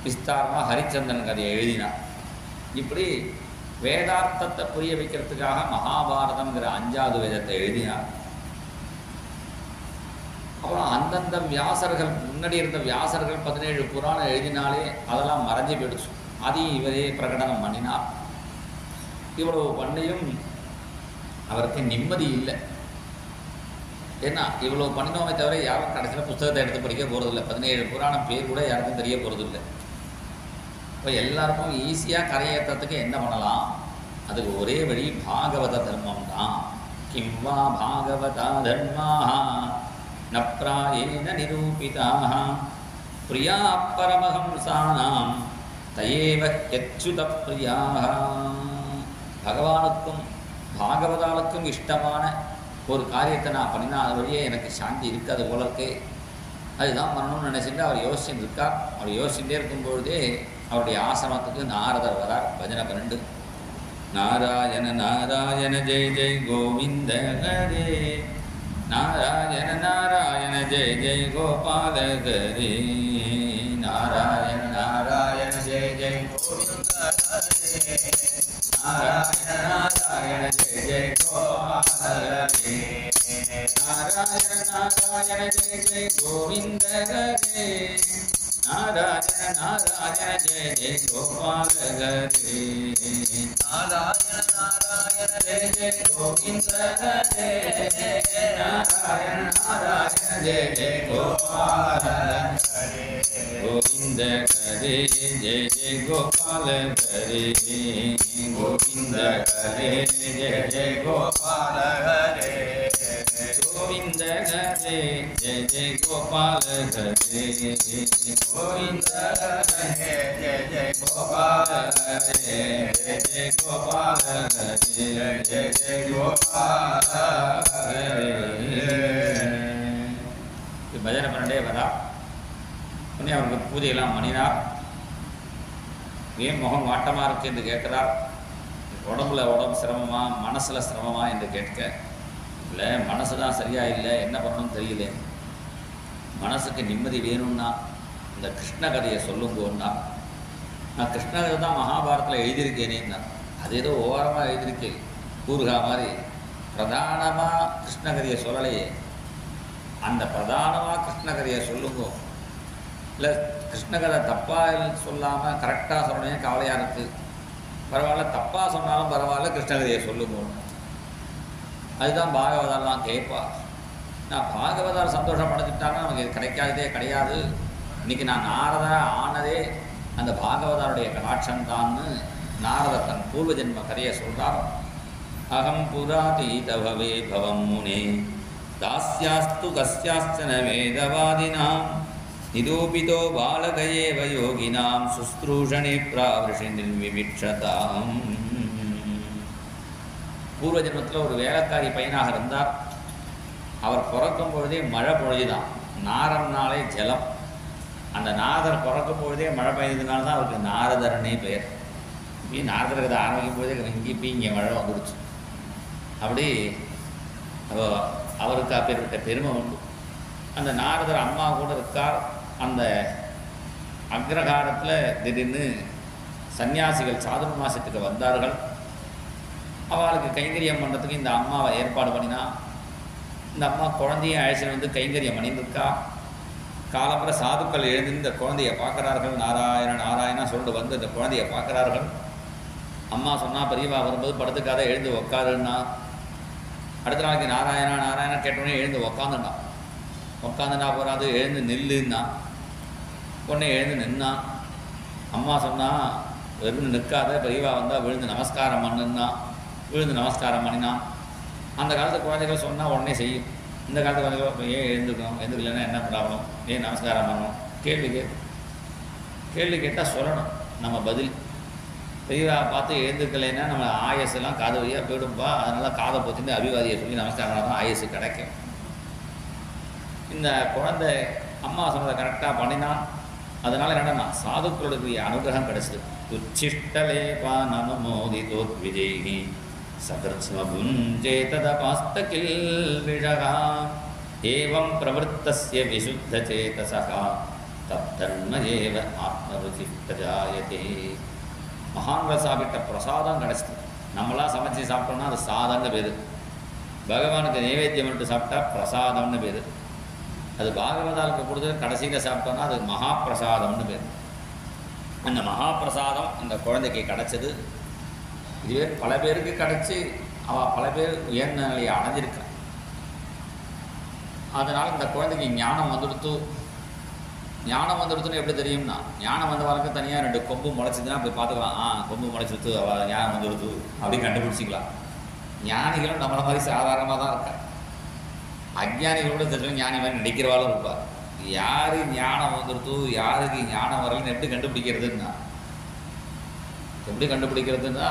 விஸ்தாரமாக ஹரிச்சந்திரன் கதையை எழுதினான். இப்படி வேதார்த்தத்தை புரிய வைக்கிறதுக்காக மகாபாரதம்ங்கிற 5வது வேதத்தை எழுதினார். அப்புறம் அந்தந்த வியாசர்கள், முன்னாடி இருந்த வியாசர்கள் 17 புராணம் எழுதினாலே அதெல்லாம் மறைஞ்சு போயிடுச்சு. அதையும் இவரே பிரகடனம் பண்ணினார். இவ்வளவு பண்ணியும் அவருக்கு நிம்மதி இல்லை. ஏன்னா இவ்வளோ பண்ணினோமே தவிர யாரும் கடைசியில் புத்தகத்தை எடுத்து படிக்க போகிறதில்ல. 17 புராணம் பேர் கூட யாருக்கும் தெரிய போகிறதில்லை. இப்போ எல்லாருக்கும் ஈஸியாக கரையேற்றத்துக்கு என்ன பண்ணலாம் அதுக்கு ஒரே வழி பாகவத தர்மம் தான். கிம் வா பாகவதா தர்மாக ந பிராயேன நிரூபிதாக பிரியா பரமஹம்சானாம் தயேவ யச்சுத பிரியாக. பகவானுக்கும் பாகவதாளுக்கும் இஷ்டமான ஒரு காரியத்தை நான் பண்ணினா அது வழியே எனக்கு சாந்தி இருக்காது போல இருக்கே, அதுதான் பண்ணணும்னு நினச்சிட்டு அவர் யோசிச்சுட்டு இருக்கார். அவர் யோசிச்சுட்டே இருக்கும்பொழுதே அவருடைய ஆசிரமத்துக்கு நாரதர் வரார். பஜனை 12. நாராயண நாராயண ஜெய் ஜெய் கோவிந்த ஹரே, நாராயண நாராயண ஜெய் ஜெய் கோபால ஹரே, நாராயண நாராயண ஜெய் ஜெய் கோவிந்த ஹரே, நாராயண நாராயண ஜெய் ஜெய் கோபால ஹரே, நாராயண நாராயண ஜெய் ஜெய் கோவிந்த ஹரே, நாராயண நாராயண ஜெய ஜெய கோபால ஹரே, நாராயண நாராயண ஜெய ஜெய கோவிந்த ஹரே, நாராயண நாராயண ஜெய ஜெய கோபால ஹரே, கோவிந்த ஹரே ஜெய ஜெய கோபால ஹரே, கோவிந்த ஹரே ஜெய ஜெய கோபால ஹரே, கோவிந்த ஹரே ஜெய ஜெய கோபால ஹரே, கோவிந்த ஹரே ஜெய ஜெய கோபால ஹரே, ஜெய ஜெய கோபால ஹரே, ஜெய ஜெய கோபால ஹரே. பஜனை பண்ணே வரா. உடனே அவருக்கு பூஜையெல்லாம் பண்ணினார். ஏன் முகம் வாட்டமாக இருக்கு என்று கேட்கிறார். உடம்பு சிரமமா மனசில் சிரமமா என்று கேட்க, இல்லை மனசு தான் சரியாக இல்லை, என்ன பண்ணணும்னு தெரியல, மனசுக்கு நிம்மதி வேணும்னா இந்த கிருஷ்ண கதையை சொல்லுங்கன்னா, நான் கிருஷ்ண கதை தான் மகாபாரத்தில் எழுதியிருக்கேனேன்னா, அது ஏதோ ஓரமாக எழுதியிருக்கேன் கூறுகா மாதிரி, பிரதானமாக கிருஷ்ண கதையை சொல்லலையே, அந்த பிரதானமாக கிருஷ்ண கதையை சொல்லுங்க, இல்லை கிருஷ்ண கதை தப்பாக சொல்லாமல் கரெக்டாக சொல்லணும் கவலையாக இருக்குது, பரவாயில்ல தப்பாக சொன்னாலும் பரவாயில்ல கிருஷ்ண கதையை சொல்லுங்க. அதுதான் பாகவதாலாம் கேட்பா. நான் பாகவதால் சந்தோஷம் அடைஞ்சிட்டாங்கன்னா நமக்கு இது கிடைக்காததே கிடையாது. இன்றைக்கி நான் நாரதா ஆனதே அந்த பாகவதாருடைய கடாட்சம்தான்னு நாரதர் தன் பூர்வ ஜென்ம கதையை சொல்கிறார். அகம் புராதீதபவே பவம் முனே தாஸ்யாஸ்து கஸ்யாஸ்சன வேதவாதினாம் நிரூபிதோ பாலகயேவ யோகினாம் சுஸ்ரூஷணே பிராவிருஷி நிர்விவிக்ஷதாம். பூர்வ ஜென்மத்தில் ஒரு வேலைக்காரி பையனாக இருந்தார். அவர் பிறக்கும் பொழுதே மழை பொழுதுதான், நாரம்னாலே ஜலம். அந்த நாரதர் பிறக்கும் பொழுதே மழை பெய்ததுனால தான் அவருக்கு நாரதர்னே பெயர். இப்படி நாரதர் கதை ஆரம்பிக்கும் பொழுதே இங்கே மழை வந்துடுச்சு. அப்படி அவருக்கு அப்பேற்பட்ட பெருமை உண்டு. அந்த நாரதர் அம்மா கூட இருக்கார். அந்த அக்ரஹாரத்தில் திடீர்னு சன்னியாசிகள் சாதுர்மாசத்துக்கு வந்தார்கள். அவளுக்கு கைங்கரியம் பண்ணுறதுக்கு இந்த அம்மாவை ஏற்பாடு பண்ணினா. இந்த அம்மா குழந்தையை அழைச்சிட்டு வந்து கைங்கரியம் பண்ணியிருக்கா. காலம்புற சாதுக்கள் எழுந்து இந்த குழந்தையை பார்க்குறார்கள். நாராயண நாராயணா சொல்லிட்டு வந்து இந்த குழந்தையை பார்க்குறார்கள். அம்மா சொன்னால் பெரியவா வரும்போது படுத்துக்காத எழுந்து உக்காருன்னா. அடுத்த நாளைக்கு நாராயணா நாராயணா கேட்டோடனே எழுந்து உக்காந்துட்டான். உக்காந்துனா போகாது எழுந்து நில்லுன்னா. உடனே எழுந்து நின்னான். அம்மா சொன்னால் வெறும் நிற்காத பெரியவா வந்தால் விழுந்து நமஸ்காரம் பண்ணுன்னா. விழுந்து நமஸ்காரம் பண்ணினான். அந்த காலத்து குழந்தைகள் சொன்னால் உடனே செய்யும். இந்த காலத்து குழந்தைகள் ஏன் எழுந்துக்கணும், எழுந்துக்கலன்னா என்ன ப்ராப்ளம், ஏன் நமஸ்காரம் பண்ணணும், கேள்வி கேட்டால் சொல்லணும் நம்ம பதில். பெரியவா பார்த்து எழுந்துக்கலைன்னா நம்ம ஆயசெல்லாம் காது வழியாக போயிடும்பா. அதனால் காதை பொத்திட்டு அபிவாதியை சொல்லி நமஸ்காரம் தான் ஆயசு கிடைக்கும். இந்த குழந்தை அம்மா சொன்னதை கரெக்டாக பண்ணினான். அதனால் என்னென்னா சாதுக்களுடைய அனுகிரகம் கிடைச்சிது. உச்சிஷ்டலேபா நம மோதிதோத் விஜயி சகர்ஸ்மபுஞ்சேததபாஸ்தகில் விஷகா ஏவம் பிரவருத்தஸ்ய விசுத்தசேதசகா தத்தன்மயேவ ஆத்மருசி பிரஜாயதே. மகான்கள் சாப்பிட்ட பிரசாதம் கிடச்சிது. நம்மளாம் சமைச்சு சாப்பிட்டோம்னா அது சாதம்னு பேர். பகவானுக்கு நைவேத்தியம் மட்டும் சாப்பிட்டா பிரசாதம்னு பேர். அது பாகவதாலுக்கு கொடுத்து கடைசியில் சாப்பிட்டோம்னா அது மகாபிரசாதம்னு பேர். அந்த மகாபிரசாதம் அந்த குழந்தைக்கு கிடச்சிது. இதுவே பல பேருக்கு கிடச்சி அவள் பல பேர் உயர்ந்த நிலையை அடைஞ்சிருக்கான். அதனால் இந்த குழந்தைக்கு ஞானம் வந்துடுத்து. ஞானம் வந்துடுத்துன்னு எப்படி தெரியும்னா, ஞானம் வந்த வாழ்க்கை தனியாக 2 கொம்பு முளைச்சிதுன்னா போய் பார்த்துக்கலாம். கொம்பு முளைச்சிடுத்து அவள் ஞானம் வந்துடுத்து அப்படின்னு கண்டுபிடிச்சிக்கலாம். ஞானிகளும் நம்மளை மாதிரி சாதாரணமாக தான் இருக்காங்க. அஜ்ஞானிகளோட தெரியும் ஞானி மாதிரி நடிக்கிறவாலும் இருப்பார். யார் ஞானம் வந்துடுத்து யாருக்கு ஞானம் வரலன்னு எப்படி கண்டுபிடிக்கிறதுன்னா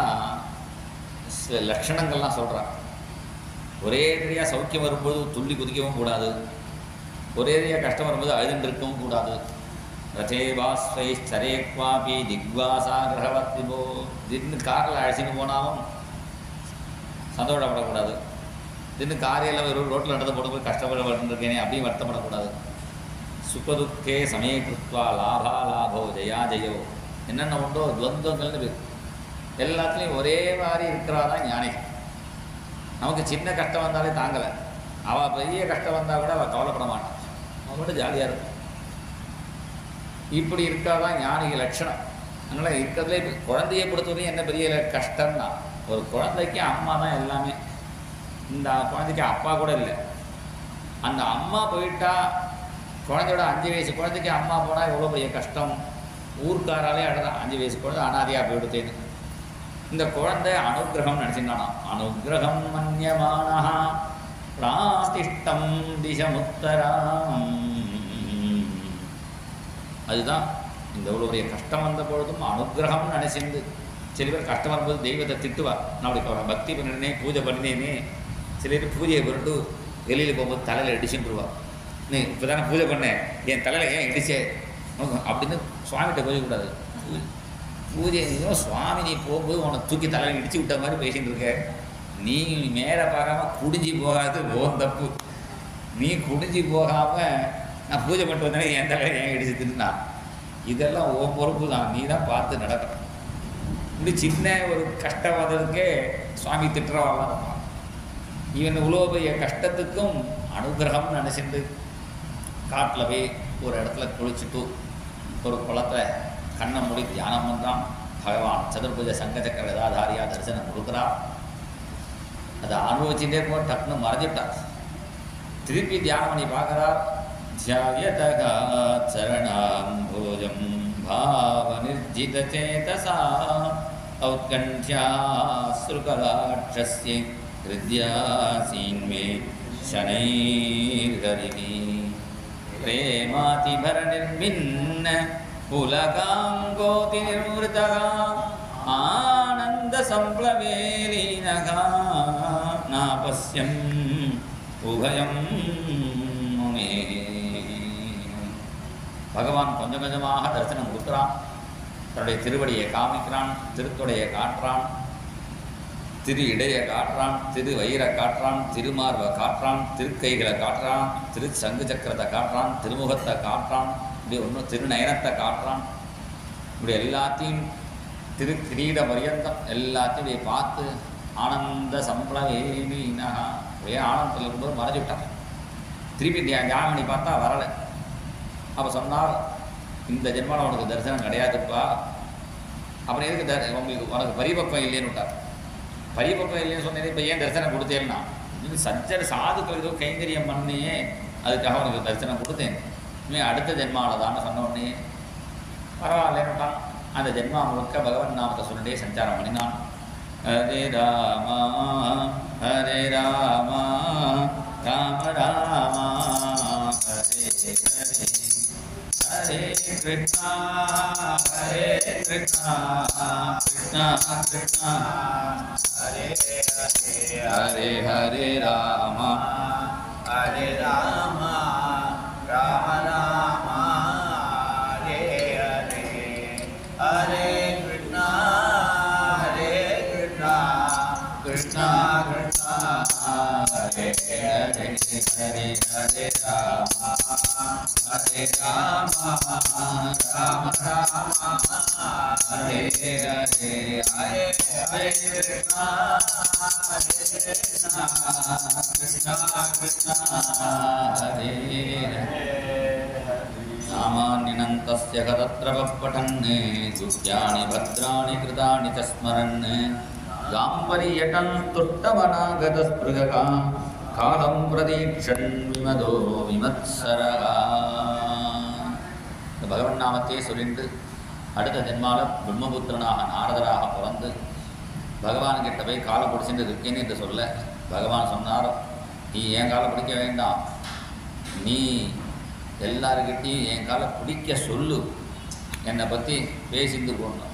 சில லட்சணங்கள்லாம் சொல்கிறான். ஒரேடியாக சௌக்கியம் வரும்போது துள்ளி குதிக்கவும் கூடாது, ஒரேடியாக கஷ்டம் வரும்போது அழுதுன்னு இருக்கவும் கூடாது. ரச்சேவாஸ்வை சரேக்வாபி திக்வாசா கிரகவத்திபோ, தின்னு காரில் அழைச்சின்னு போனாலும் சந்தோஷப்படக்கூடாது. தின்னு காரியெல்லாம் வெறும் ரோட்டில் நடந்து போடும்போது கஷ்டப்பட்டுருக்கேனே அப்படியும் வருத்தப்படக்கூடாது. சுகதுக்கே சமய கிருத்வா லாபா லாபோ ஜெயா ஜெயோ, என்னென்ன உண்டோ துவந்தங்கள்னு பேர், எல்லாத்துலேயும் ஒரே மாதிரி இருக்கிறாதான் ஞானி. நமக்கு சின்ன கஷ்டம் வந்தாலே தாங்கலை, அவள் பெரிய கஷ்டம் வந்தால் கூட அவள் கவலைப்பட மாட்டான், அவன் மட்டும் ஜாலியாக இருக்கும். இப்படி இருக்காதான் ஞானிக லட்சணம். அதனால் இருக்கிறதுலே குழந்தையை பொறுத்தவரையும் என்ன பெரிய கஷ்டம்னா, ஒரு குழந்தைக்கு அம்மா தான் எல்லாமே. இந்த குழந்தைக்கு அப்பா கூட இல்லை. அந்த அம்மா போயிட்டா, குழந்தையோட 5 வயசு குழந்தைக்கு அம்மா போனால் எவ்வளோ பெரிய கஷ்டம். ஊர்க்காராலே அழகான் 5 வயசு குழந்தை அனாதையாக போயிடுத்தேன்னு. இந்த குழந்தை அனுகிரகம் நினச்சிருந்தானா, அனுகிரகம் மன்யமானா பிராதிஷ்டம் திசமுத்தராம். அதுதான் இந்த இவ்வளோ பெரிய கஷ்டம் வந்த பொழுதும் அனுகிரகம்னு நினைச்சிருந்து. சில பேர் கஷ்டம் வரும்போது தெய்வத்தை திட்டுவா, நான் அப்படி பக்தி பண்ணினே பூஜை பண்ணினேனே. சில பேர் பூஜையை பொருட்டு வெளியில் போகும்போது தலையில் இடிச்சுட்டுருவா, நீ இப்போ தானே பூஜை பண்ணேன் என் தலையில் ஏன் இடிச்சே அப்படின்னு சுவாமிகிட்ட போயக்கூடாது. பூஜையோ சுவாமி நீ போகும்போது உன்னை தூக்கி தலையில் இடிச்சு விட்ட மாதிரி பேசிகிட்டு இருக்க, நீ மேலே பார்க்காம குடிஞ்சி போகாது ஓன் தப்பு. நீ குடிஞ்சி போகாமல் நான் பூஜை பண்ணிட்டு வந்தேனே என் தலையில் ஏன் இடிச்சு தின்னா, இதெல்லாம் ஓ பொறுப்பு தான், நீ தான் பார்த்து நடக்கணும். இப்படி சின்ன ஒரு கஷ்டம் வந்ததுக்கே சுவாமி திட்டுறவாலாம் இருப்பான். இவன் இவ்வளோ பெரிய கஷ்டத்துக்கும் அனுகிரகம்னு நினச்சிட்டு காட்டில் போய் ஒரு இடத்துல குளிச்சுட்டு ஒரு குளத்தை கண்ணை மூடி தியானம் பண்ணுறான். பகவான் சதுர்புஜ சங்கச்சக்கர கதாதாரியாக தரிசனம் கொடுக்குறான். அதை அனுபவிச்சுட்டே போ டக்குன்னு மறைஞ்சிட்டார். திருப்பி தியானம் பண்ணி பார்க்குறார். தியாயதகா சரணாம்போஜம் பாவ நிர்ஜித சேதசா ஔத்கண்ட்யா ஸ்ருகலாட்சஸ்ய ஹிருத்யாசீன்மே சனைர்ஹரிணி பிரேமாதிபர நிர்மின்ன புலகாங்கோதி நிர்வృతः ஆனந்த சம்ப்ளவேலீனः நாபஸ்யம் உபயம் முனே. பகவான் கொஞ்சம் கொஞ்சமாக தரிசனம் கொடுக்குறான். தன்னுடைய திருவடியை காமிக்கிறான், திருத்தொடையை காட்டுறான், திரு இடையை காட்டுறான், திரு வயிறை காட்டுறான், திருமார்பை காட்டுறான், திருக்கைகளை காட்டுறான், திரு சங்கு சக்கரத்தை காட்டுறான், திருமுகத்தை காட்டுறான், இப்படி ஒன்றும் திருநயனத்தை காட்டுறான். இப்படி எல்லாத்தையும் திரு கிரீட பரியந்தம் எல்லாத்தையும் இப்படி பார்த்து ஆனந்த சம்பளவேலினா ஒரே ஆனந்தத்தில் இருக்கும்போது மறைஞ்சு விட்டாங்க. திருப்பி தியானம் பண்ணி பார்த்தா வரலை. அப்போ சொன்னால் இந்த ஜென்மாவில் உனக்கு தரிசனம் கிடையாதுப்பா, அப்புறம் எதுக்கு உங்களுக்கு உனக்கு பரிபக்கம் இல்லைன்னு விட்டார். பரிபக்கம் இல்லைன்னு சொன்னேன், இப்போ ஏன் தரிசனம் கொடுத்தேன்னா, இது சஞ்சர சாதுக்கள் ஏதோ கைங்கரியம் பண்ணியே அதுக்காக உனக்கு தரிசனம் கொடுத்தேன், இனிமேல் அடுத்த ஜென்மாவில் தான் சொன்ன உடனே பரவாயில்லன்னுட்டான். அந்த ஜென்மா முழுக்க பகவன் நாமத்தை சொல்லிட்டே சஞ்சாரம் பண்ணினான். ஹரே ராமா ஹரே ராமா ராம ராமா ஹரே ஹரே ஹரே கிருஷ்ணா ஹரே கிருஷ்ணா கிருஷ்ணா கிருஷ்ணா ஹரே ஹரே ஹரே ஹரே ராமா ஹரே ராமா ராம ராமா ஹரே ஹரே ஹரே கிருஷ்ணா ஹரே கிருஷ்ணா கிருஷ்ணா கிருஷ்ணா ஹரே ஹரே ஹரே ஹரே ராமா ஹரே ராமா ராம ராமா ஹரே ஹரே ஹரே ஹரே கிருஷ்ணா கிருஷ்ணா கிருஷ்ணா கிருஷ்ணா ஹரே ஹரே. நாமான்யனந்தஸ்ய கதத்ர பட்டन् துத்யானி பத்ராணி கிருதானி ச ஸ்மரन् காம்பரியட்டன் துஷ்டவனாகதஸ்பிருகா காலம் பிரதீக்ஷன் விமதோ விமத்சரா. இந்த பகவன் நாமத்தையே சொல்லிட்டு அடுத்த ஜென்மால பிரம்மபுத்திரனாக நாரதராக பிறந்து பகவான்கிட்ட போய் காலை பிடிச்சிட்டு இருக்கேன்னு என்று சொல்ல பகவான் சொன்னார், நீ என் காலை பிடிக்க வேண்டாம், நீ எல்லாருக்கிட்டையும் என் காலை பிடிக்க சொல்லு, என்னை பற்றி பேசிட்டு போடணும்.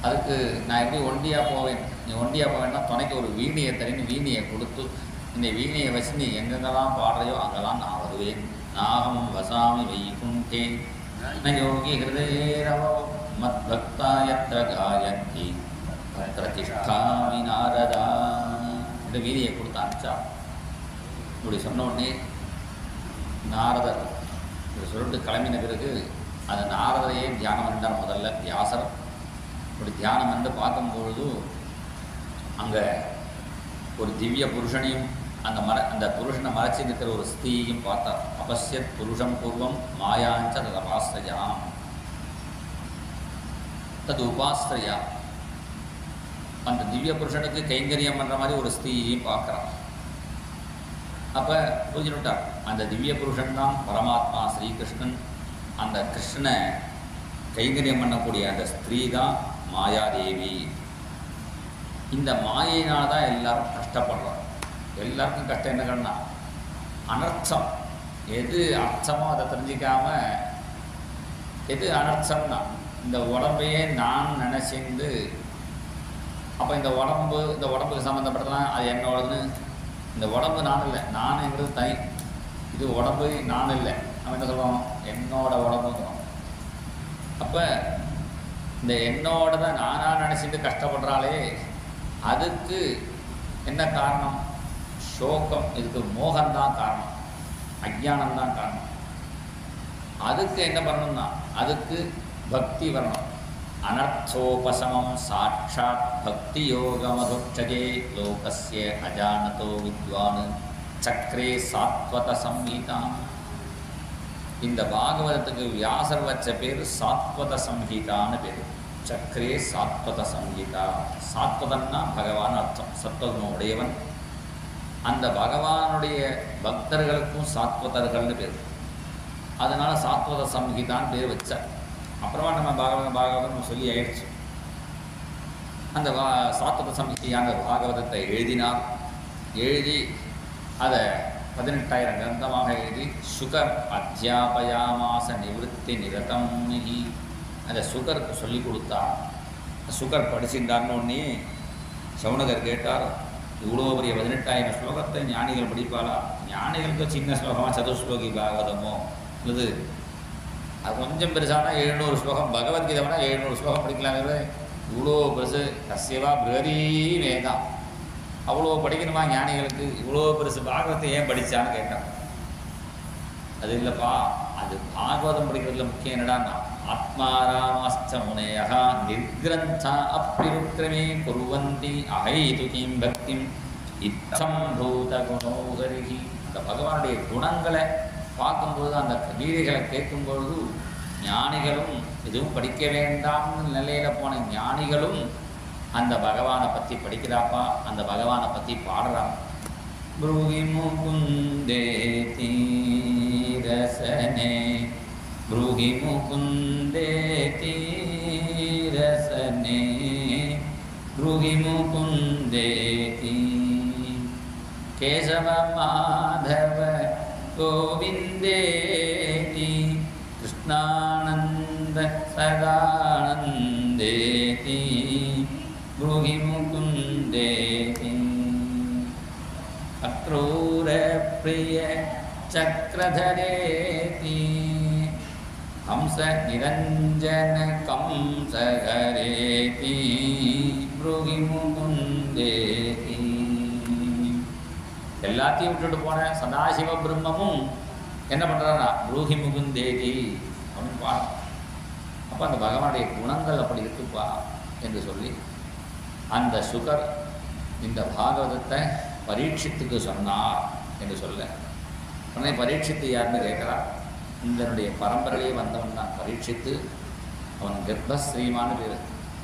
அதுக்கு நான் எப்படி ஒண்டியாக போவேன், நீ ஒண்டியாக போவேன்னா துணைக்கு ஒரு வீணையை தரேன்னு வீணையை கொடுத்து இந்த வீணையை வச்சு நீ எங்கெங்கெல்லாம் பாடுறையோ அங்கெல்லாம் நான் வருவேன். நாகம் வசாமி வைகுண்டே ந யோகி ஹிருதயேரவோ மத் பக்தா யத்ர காயந்தி தத்ர திஷ்டாமி நாரதா இந்த வீணையை கொடுத்து அனுப்பிச்சா. இப்படி சொன்ன உடனே நாரதர் இப்படி சொல்லிட்டு கிளம்பின பிறகு அந்த நாரதரையே தியானம் பண்ணார். முதல்ல வியாசர் இப்படி தியானம் வந்து பார்க்கும்பொழுது அங்கே ஒரு திவ்ய புருஷனையும் அந்த புருஷனை மறைச்சி நிற்கிற ஒரு ஸ்திரீயும் பார்த்தார். அபஸ்யத் புருஷம் பூர்வம் மாயாஞ்ச தபாஸ்திரயாம் தது உபாஸ்திரயா. அந்த திவ்ய புருஷனுக்கு கைங்கரியம் பண்ணுற மாதிரி ஒரு ஸ்திரீயையும் பார்க்குறான். அப்போ புரிஞ்சுட்டார், அந்த திவ்ய புருஷன் தான் பரமாத்மா ஸ்ரீகிருஷ்ணன். அந்த கிருஷ்ணனை கைங்கரியம் பண்ணக்கூடிய அந்த ஸ்திரீ தான் மாயாதேவி. இந்த மாயினால் தான் எல்லாரும் கஷ்டப்படுறோம். எல்லாருக்கும் கஷ்டம் என்னன்னா அனர்த்தம். எது அர்த்தமோ அதை தெரிஞ்சிக்காம எது அனர்த்தம்னா இந்த உடம்பையே நான் நினச்சிந்து அப்போ இந்த உடம்புக்கு சம்மந்தப்பட்டதெல்லாம் அது என்னோடதுன்னு. இந்த உடம்பு நான் இல்லை, நானுங்கிறது தனி, இது உடம்பு நான் இல்லை. நம்ம என்ன சொல்லுவோம், என்னோட உடம்புங்கிறோம். அப்போ இந்த என்னோடதை நானாக நினச்சிட்டு கஷ்டப்படுறாளே அதுக்கு என்ன காரணம்? சோகம். இதுக்கு மோகம்தான் காரணம், அஜ்ஞானம்தான் காரணம். அதுக்கு என்ன பண்ணணும்னா அதுக்கு பக்தி வரணும். அனர்த்தோபசமம் சாட்சாத் பக்தி யோகமதுட்சஜே லோகஸ்ய அஜானதோ வித்வான் சக்ரே சாத்வத சம்ஹிதாம். இந்த பாகவதத்துக்கு வியாசர் வச்ச பேர் சாத்வத சம்ஹிதான்னு பேர். சக்ரே சாத்வத சம்ஹிதா. சாத்வதன்னா பகவான் அர்த்தம், சத்வகுணம் உடையவன். அந்த பகவானுடைய பக்தர்களுக்கும் சாத்வதர்கள்னு பேர். அதனால் சாத்வத சம்ஹிதான்னு பேர் வச்சார். அப்புறமா நம்ம பாகவதம் சொல்லி ஆயிடுச்சு. அந்த சாத்வத சம்ஹிதான பாகவதத்தை எழுதினார். எழுதி அதை 18,000 கிரந்தமாக எழுதி சுகர் அத்தியாபயாமாச நிவத்தி நிரதம். அதை சுகருக்கு சொல்லி கொடுத்தார். சுகர் படிச்சிருந்தார்னு ஒன்றே சவுனகர் கேட்டார், இவ்வளோ பெரிய 18,000 ஸ்லோகத்தை ஞானிகள் படிப்பாளா? ஞானிகளுக்கு சின்ன ஸ்லோகமாக சதுஸ்லோகி பாகவதமோ இது அது கொஞ்சம் பெருசானா 700 ஸ்லோகம். பகவத்கீதை வேணால் 700 ஸ்லோகம் படிக்கலாங்கிறது இவ்வளோ பெருசு. கசியவா பிரகதீ வேதம் அவ்வளோ படிக்கணுமா ஞானிகளுக்கு? இவ்வளோ பெருசு பாகவத்தை ஏன் படித்தான்னு கேட்டான். அது இல்லைப்பா, அது பாகவதம் படிக்கிறதுல முக்கியம் என்னடான்னா ஆத்மாராமாஸ்ச முனையா நிர்கிரந்தா அப்பிருக்கிரமே குர்வந்தி அஹைதுகீம் பக்திம் இத்தம் பூத குணோகரிகி. அந்த பகவானுடைய குணங்களை பார்க்கும்பொழுது, அந்த லீலைகளை கேட்கும்பொழுது ஞானிகளும் எதுவும் படிக்க வேண்டாம்னு நிலையில் போன ஞானிகளும் அந்த பகவானை பற்றி படிக்கிறாப்பா, அந்த பகவானை பற்றி பாடுறான். ப்ரூஹி முகுந்தே தீரசனே ப்ரூஹி முகுந்தே தீரசனே ப்ரூஹி முகுந்தே கேசவ மாதவ கோவிந்தேதி கிருஷ்ணானந்த சதானந்தேதி ப்ரூஹி முகுந்தேதி அக்ரூர பிரிய சக்ரதரேதி ஹம்ச நிரஞ்சன கம்சகரேதி ப்ரூஹி முகுந்தேதி. எல்லாத்தையும் விட்டுட்டு போன சதாசிவ பிரம்மமும் என்ன பண்ணுறாருன்னா ப்ரூஹி முகுந்தேதி அப்படின்னு பாடம். அப்போ அந்த பகவானுடைய குணங்கள் அப்படி இருக்குப்பா என்று சொல்லி அந்த சுகர் இந்த பாகவதத்தை பரீட்சித்துக்கு சொன்னார் என்று சொல்ல உடனே பரீட்சித்து யாருன்னு கேட்குறார். இதனுடைய பரம்பரையிலே வந்தவன் தான் பரீட்சித்து. அவன் கர்ப்பஸ்ரீமானு பேர்.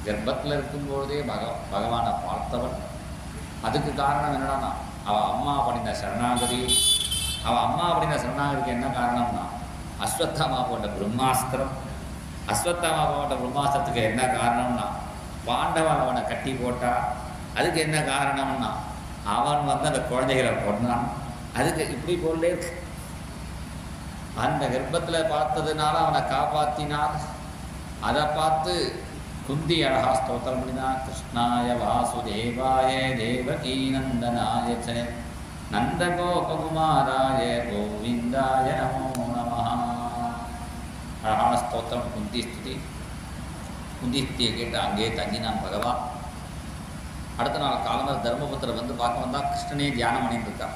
கர்ப்பத்தில் இருக்கும்போதே பகவானை பார்த்தவன். அதுக்கு காரணம் என்னடான்னா அவள் அம்மா பண்ணின சரணாகதி, அவன் அம்மா அப்படின்னு சொன்னாங்கிறதுக்கு என்ன காரணம்னா அஸ்வத்தாமா போட்ட பிரம்மாஸ்திரம். அஸ்வத்தாமா போட்ட பிரம்மாஸ்திரத்துக்கு என்ன காரணம்னா பாண்டவன் அவனை கட்டி போட்டா. அதுக்கு என்ன காரணம்னா அவன் அந்த குழந்தைகளை கொண்டான். அதுக்கு இப்படி போலே இருக்கு. அந்த கர்ப்பத்தில் பார்த்ததுனால அவனை காப்பாற்றினார். அதை பார்த்து குந்தி அழகா ஸ்தோத்திரம் பண்ணினா. கிருஷ்ணாய வாசுதேவாய தேவகீ நந்தனாய ச நந்தகோபகுமாராய கோவிந்தாய நமோ நமஹ. அழகான ஸ்தோத்திரம் குந்தி ஸ்துதி. குந்தி ஸ்துதியை கேட்டு அங்கேயே தங்கினான் பகவான். அடுத்த நாள் காலம்பர் தர்மபுத்திரர் வந்து பார்க்க வந்தால் கிருஷ்ணனே தியானம் பண்ணிட்டு இருக்கான்.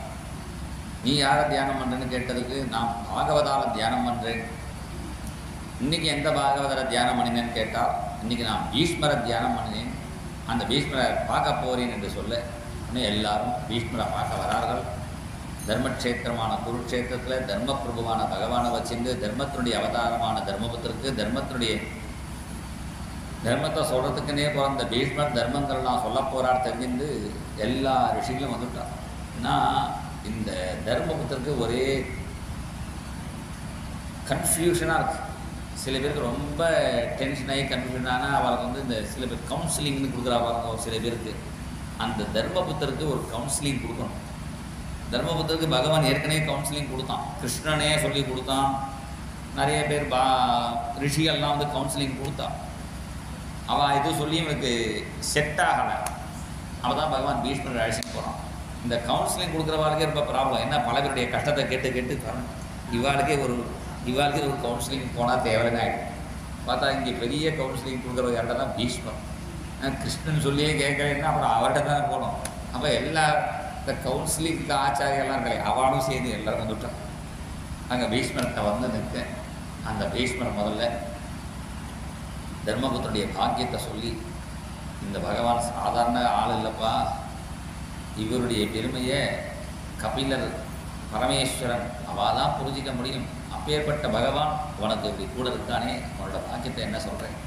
நீ யாரை தியானம் பண்ணுறேன்னு கேட்டதுக்கு நான் பாகவதால தியானம் பண்ணுறேன். இன்றைக்கி எந்த பாகவதரை தியானம் பண்ணினேன்னு கேட்டால் இன்றைக்கி நான் பீஷ்மரை தியானம் பண்ணினேன். அந்த பீஷ்மரை பார்க்க போகிறேன் என்று சொல்ல இன்னும் எல்லாரும் பீஷ்மரை பார்க்க வரார்கள். தர்மக்ஷேத்திரமான குருக்ஷேத்திரத்தில் தர்மபிரபுவான பகவானை வச்சிருந்து தர்மத்தினுடைய அவதாரமான தர்மபுத்திற்கு தர்மத்தை சொல்கிறதுக்குன்னே பிறந்த பீஷ்மர் தர்மங்கள்லாம் சொல்ல போகிறார் தெரிஞ்சு எல்லா ரிஷிகளும் வந்துட்டார். நான் இந்த தர்மபுத்திற்கு ஒரே கன்ஃபியூஷனாக இருக்குது. சில பேருக்கு ரொம்ப டென்ஷன் ஆகி கன்ஃபியூஷனான அவருக்கு இந்த சில பேர் கவுன்சிலிங்னு கொடுக்குறா பாருங்க. சில பேருக்கு அந்த தர்மபுத்திற்கு ஒரு கவுன்சிலிங் கொடுக்கணும். தர்மபுத்திற்கு பகவான் ஏற்கனவே கவுன்சிலிங் கொடுத்தான். கிருஷ்ணனே சொல்லி கொடுத்தான். நிறைய பேர் ரிஷிகள்லாம் கவுன்சிலிங் கொடுத்தான். அவள் இது சொல்லி இவனுக்கு செட் ஆகலை. அவள் தான் பகவான் பீஷ்மர் அழைச்சிட்டு போகிறான். இந்த கவுன்சிலிங் கொடுக்குறவாளுக்கே ரொம்ப ப்ராப்ளம். என்ன பல பேருடைய கஷ்டத்தை கேட்டு இவாளுக்கே ஒரு கவுன்சிலிங் போனால் தேவைன்னு ஆகிடும். பார்த்தா இங்கே பெரிய கவுன்சிலிங் கொடுக்குற யார்கிட்ட தான் பீஷ்மர். கிருஷ்ணன் சொல்லியே கேட்கலன்னா அப்புறம் அவர்கிட்ட தான் போகணும். அப்போ எல்லா இந்த கவுன்சிலிங்க்கு ஆச்சாரியெல்லாம் கிடையாது. அவளும் சேர்ந்து எல்லோரும் வந்துவிட்டான். அங்கே பீஷ்மர்கிட்ட வந்து நிற்க அந்த பீஷ்மர் முதல்ல தர்மபுத்திரனுடைய பாக்கியத்தை சொல்லி, இந்த பகவான் சாதாரண ஆள் இல்லைப்பா, இவருடைய பெருமையை கபிலர் பரமேஸ்வரன் அவள் தான் புரிஞ்சிக்க முடியும். அப்பேற்பட்ட பகவான் உனக்கு இப்படி கூட இருக்கானே, உன்னோட பாக்கியத்தை என்ன சொல்கிறேன்.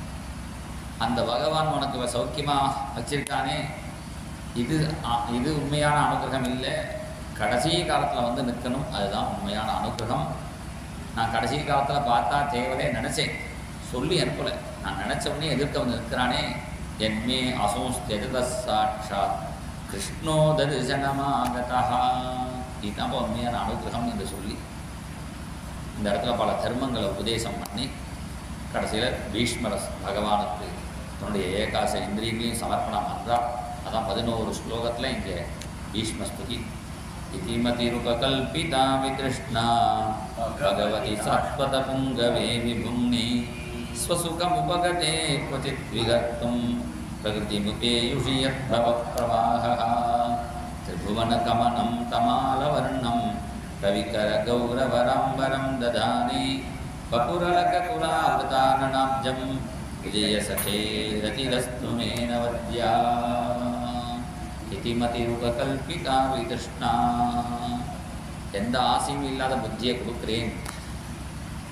அந்த பகவான் உனக்கு சௌக்கியமாக வச்சிருக்கானே, இது உண்மையான அனுகிரகம் இல்லை. கடைசி காலத்தில் வந்து நிற்கணும், அதுதான் உண்மையான அனுகிரகம். நான் கடைசி காலத்தில் பார்த்தா தேவலே நினச்சேன், சொல்லி அனுப்பலை. நான் நினச்ச உடனே எதிர்க்க வந்து நிற்கிறானே. என்மே அசோஸ்தெஜத சாட்சாத் கிருஷ்ணோ தரிசனமாகதா. இதுதான் உண்மையான அனுகிரகம் என்று சொல்லி இந்த இடத்துல பல தர்மங்களை உபதேசம் பண்ணி கடைசியில் பீஷ்மர பகவானுக்கு தன்னுடைய ஏகாச இந்திரியங்களையும் சமர்ப்பணம் பண்ணுறார். அதான் 11 ஸ்லோகத்தில் இங்கே பீஷ்மஸ்துதி. இதிமதிருபகல்பிதா வித்ருஷ்ணா பகவதி சத்வத புங்கவே விபும்னி ஸ்வசுகமுபகதே க்வசித் விகர்த்தும் பிரகிருதிமுபேயுஷி யத்பவ பிரவாஹः திரிபுவனகமனம் தமாலவர்ணம் ரவிகர கௌரவராம்பரம் ததானி வபுரலககுலாவதாரணாப்ஜம் விஜயசகே ரதிரஸ்து மேனவத்யா இதிமதிருபகல்பிதா வித்ருஷ்ணா. எந்த ஆசையும் இல்லாத புத்தியை கொடுக்குறேன்.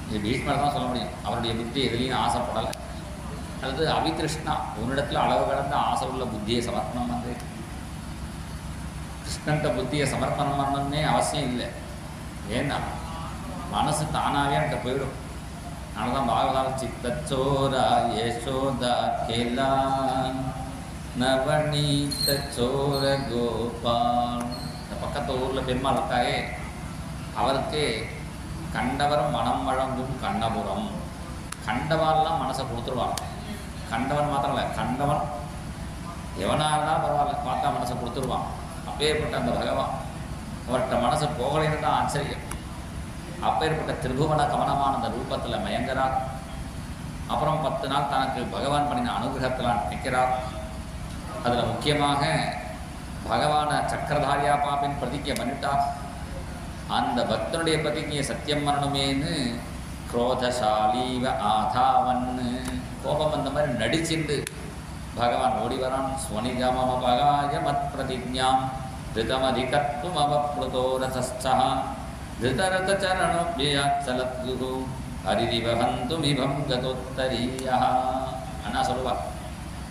இது பீஷ்மர் தான் சொல்ல முடியும். அவருடைய புத்தி எதுலேயும் ஆசைப்படலை. அல்லது அவித்ருஷ்ணா, உன்னிடத்தில் அளவு கடந்த ஆசை உள்ள புத்தியை சமர்ப்பணம் வந்து கிருஷ்ணன்ட்ட புத்தியை சமர்ப்பணம் பண்ணணும்னே அவசியம் இல்லை. ஏன்னா மனசு தானாகவே என்கிட்ட போயிடும். அதனால தான் பாகவதால் சித்தச்சோரா யசோதா கேலா நவநீதச்சோர கோபால். இந்த பக்கத்து ஊரில் பெருமாள் இருக்காயே, அவருக்கு கண்டவரும் மனம் வழங்கும் கண்ணபுரம். கண்டவான்லாம் மனசை கொடுத்துருவாங்க. கண்டவன் மாத்திரம் இல்லை, கண்டவன் எவனாக இருந்தாலும் பரவாயில்ல, பார்த்தா மனசை கொடுத்துருவான். அப்பேற்பட்ட அந்த பகவான் அவர்கிட்ட மனசு போகலைன்னு தான் ஆச்சரியம். அப்பேற்பட்ட திரிபுவன கவனமான அந்த ரூபத்தில் மயங்குறார். அப்புறம் 10 நாள் தனக்கு பகவான் பண்ணின அனுகிரகத்தில் நிற்கிறார். அதில் முக்கியமாக பகவானை சக்கரதாரியா பாப்பின் பிரதிஜை பண்ணிட்டார். அந்த பக்தனுடைய பிரதிஜையை சத்தியம் பண்ணணுமேன்னு குரோதசாலீவ ஆதாவன்னு கோபம் அந்த மாதிரி நடிச்சிருந்து பகவான் ஓடி வரான். ஸ்வனிகமபகாய மத் பிரதிஜாம் ரிதமதிகத்தும் அவப்ளுதோ ரசஸ்தா ரிதரதச்சரணோப்யச்சலத்குரு ஹரிதிவஹந்துமிபம் கதோத்தரீயா. அண்ணா சொல்லுவார்,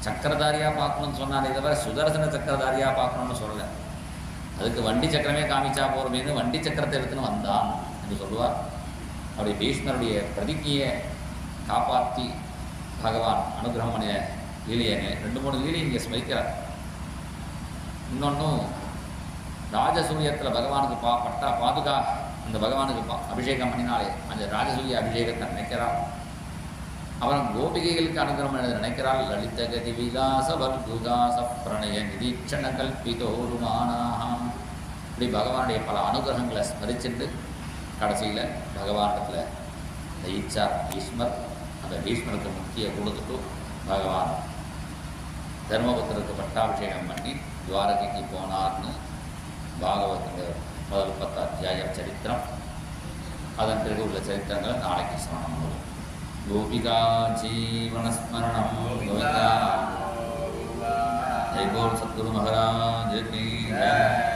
சக்கரதாரியாக பார்க்கணும்னு சொன்னாலே தவிர சுதர்சன சக்கரதாரியாக பார்க்கணும்னு சொல்லலை. அதுக்கு வண்டி சக்கரமே காமிச்சா போகிறோமேனு வண்டி சக்கரத்தை எடுத்துன்னு வந்தான் என்று சொல்லுவார். அப்படி பீஷ்மருடைய பிரதிஜையை காப்பாற்றி பகவான் அனுகிரகம் பண்ணிய லீலையனே 2-3 லீலை இங்கே ஸ்மரிக்கிறார். இன்னொன்றும் ராஜசூயத்தில் பகவானுக்கு பட்டா பாதுகா அந்த பகவானுக்கு அபிஷேகம் பண்ணினாலே அந்த ராஜசூய அபிஷேகத்தை நினைக்கிறார். அப்புறம் கோபிகைகளுக்கு அனுகிரகம் எழுத நினைக்கிறாள். லலித கதி விலாச வல்குதாச பிரணய நிரீட்சண கல்பிதோருமானாம். இப்படி பகவானுடைய பல அனுகிரகங்களை ஸ்மரிச்சுட்டு கடைசியில் பகவானிடத்தில் ஜெயிச்சார் பீஷ்மர். அந்த பீஷ்மருக்கு முக்கிய கொடுத்துட்டு பகவான் தர்மபுத்திரருக்கு பட்டாபிஷேகம் பண்ணி துவாரகைக்கு போனார்னு பாகவத்துக்கு முதல் 10 அத்தியாயம் சரித்திரம். அதன் பிறகு உள்ள சரித்திரங்களை நாளைக்கு ஸ்மரணம் வரும். கோபிகா ஜீவனஸ்மரணம் கோவிந்தா. ஜெய் போல் சத்குரு மகாராஜ் கி ஜெய்.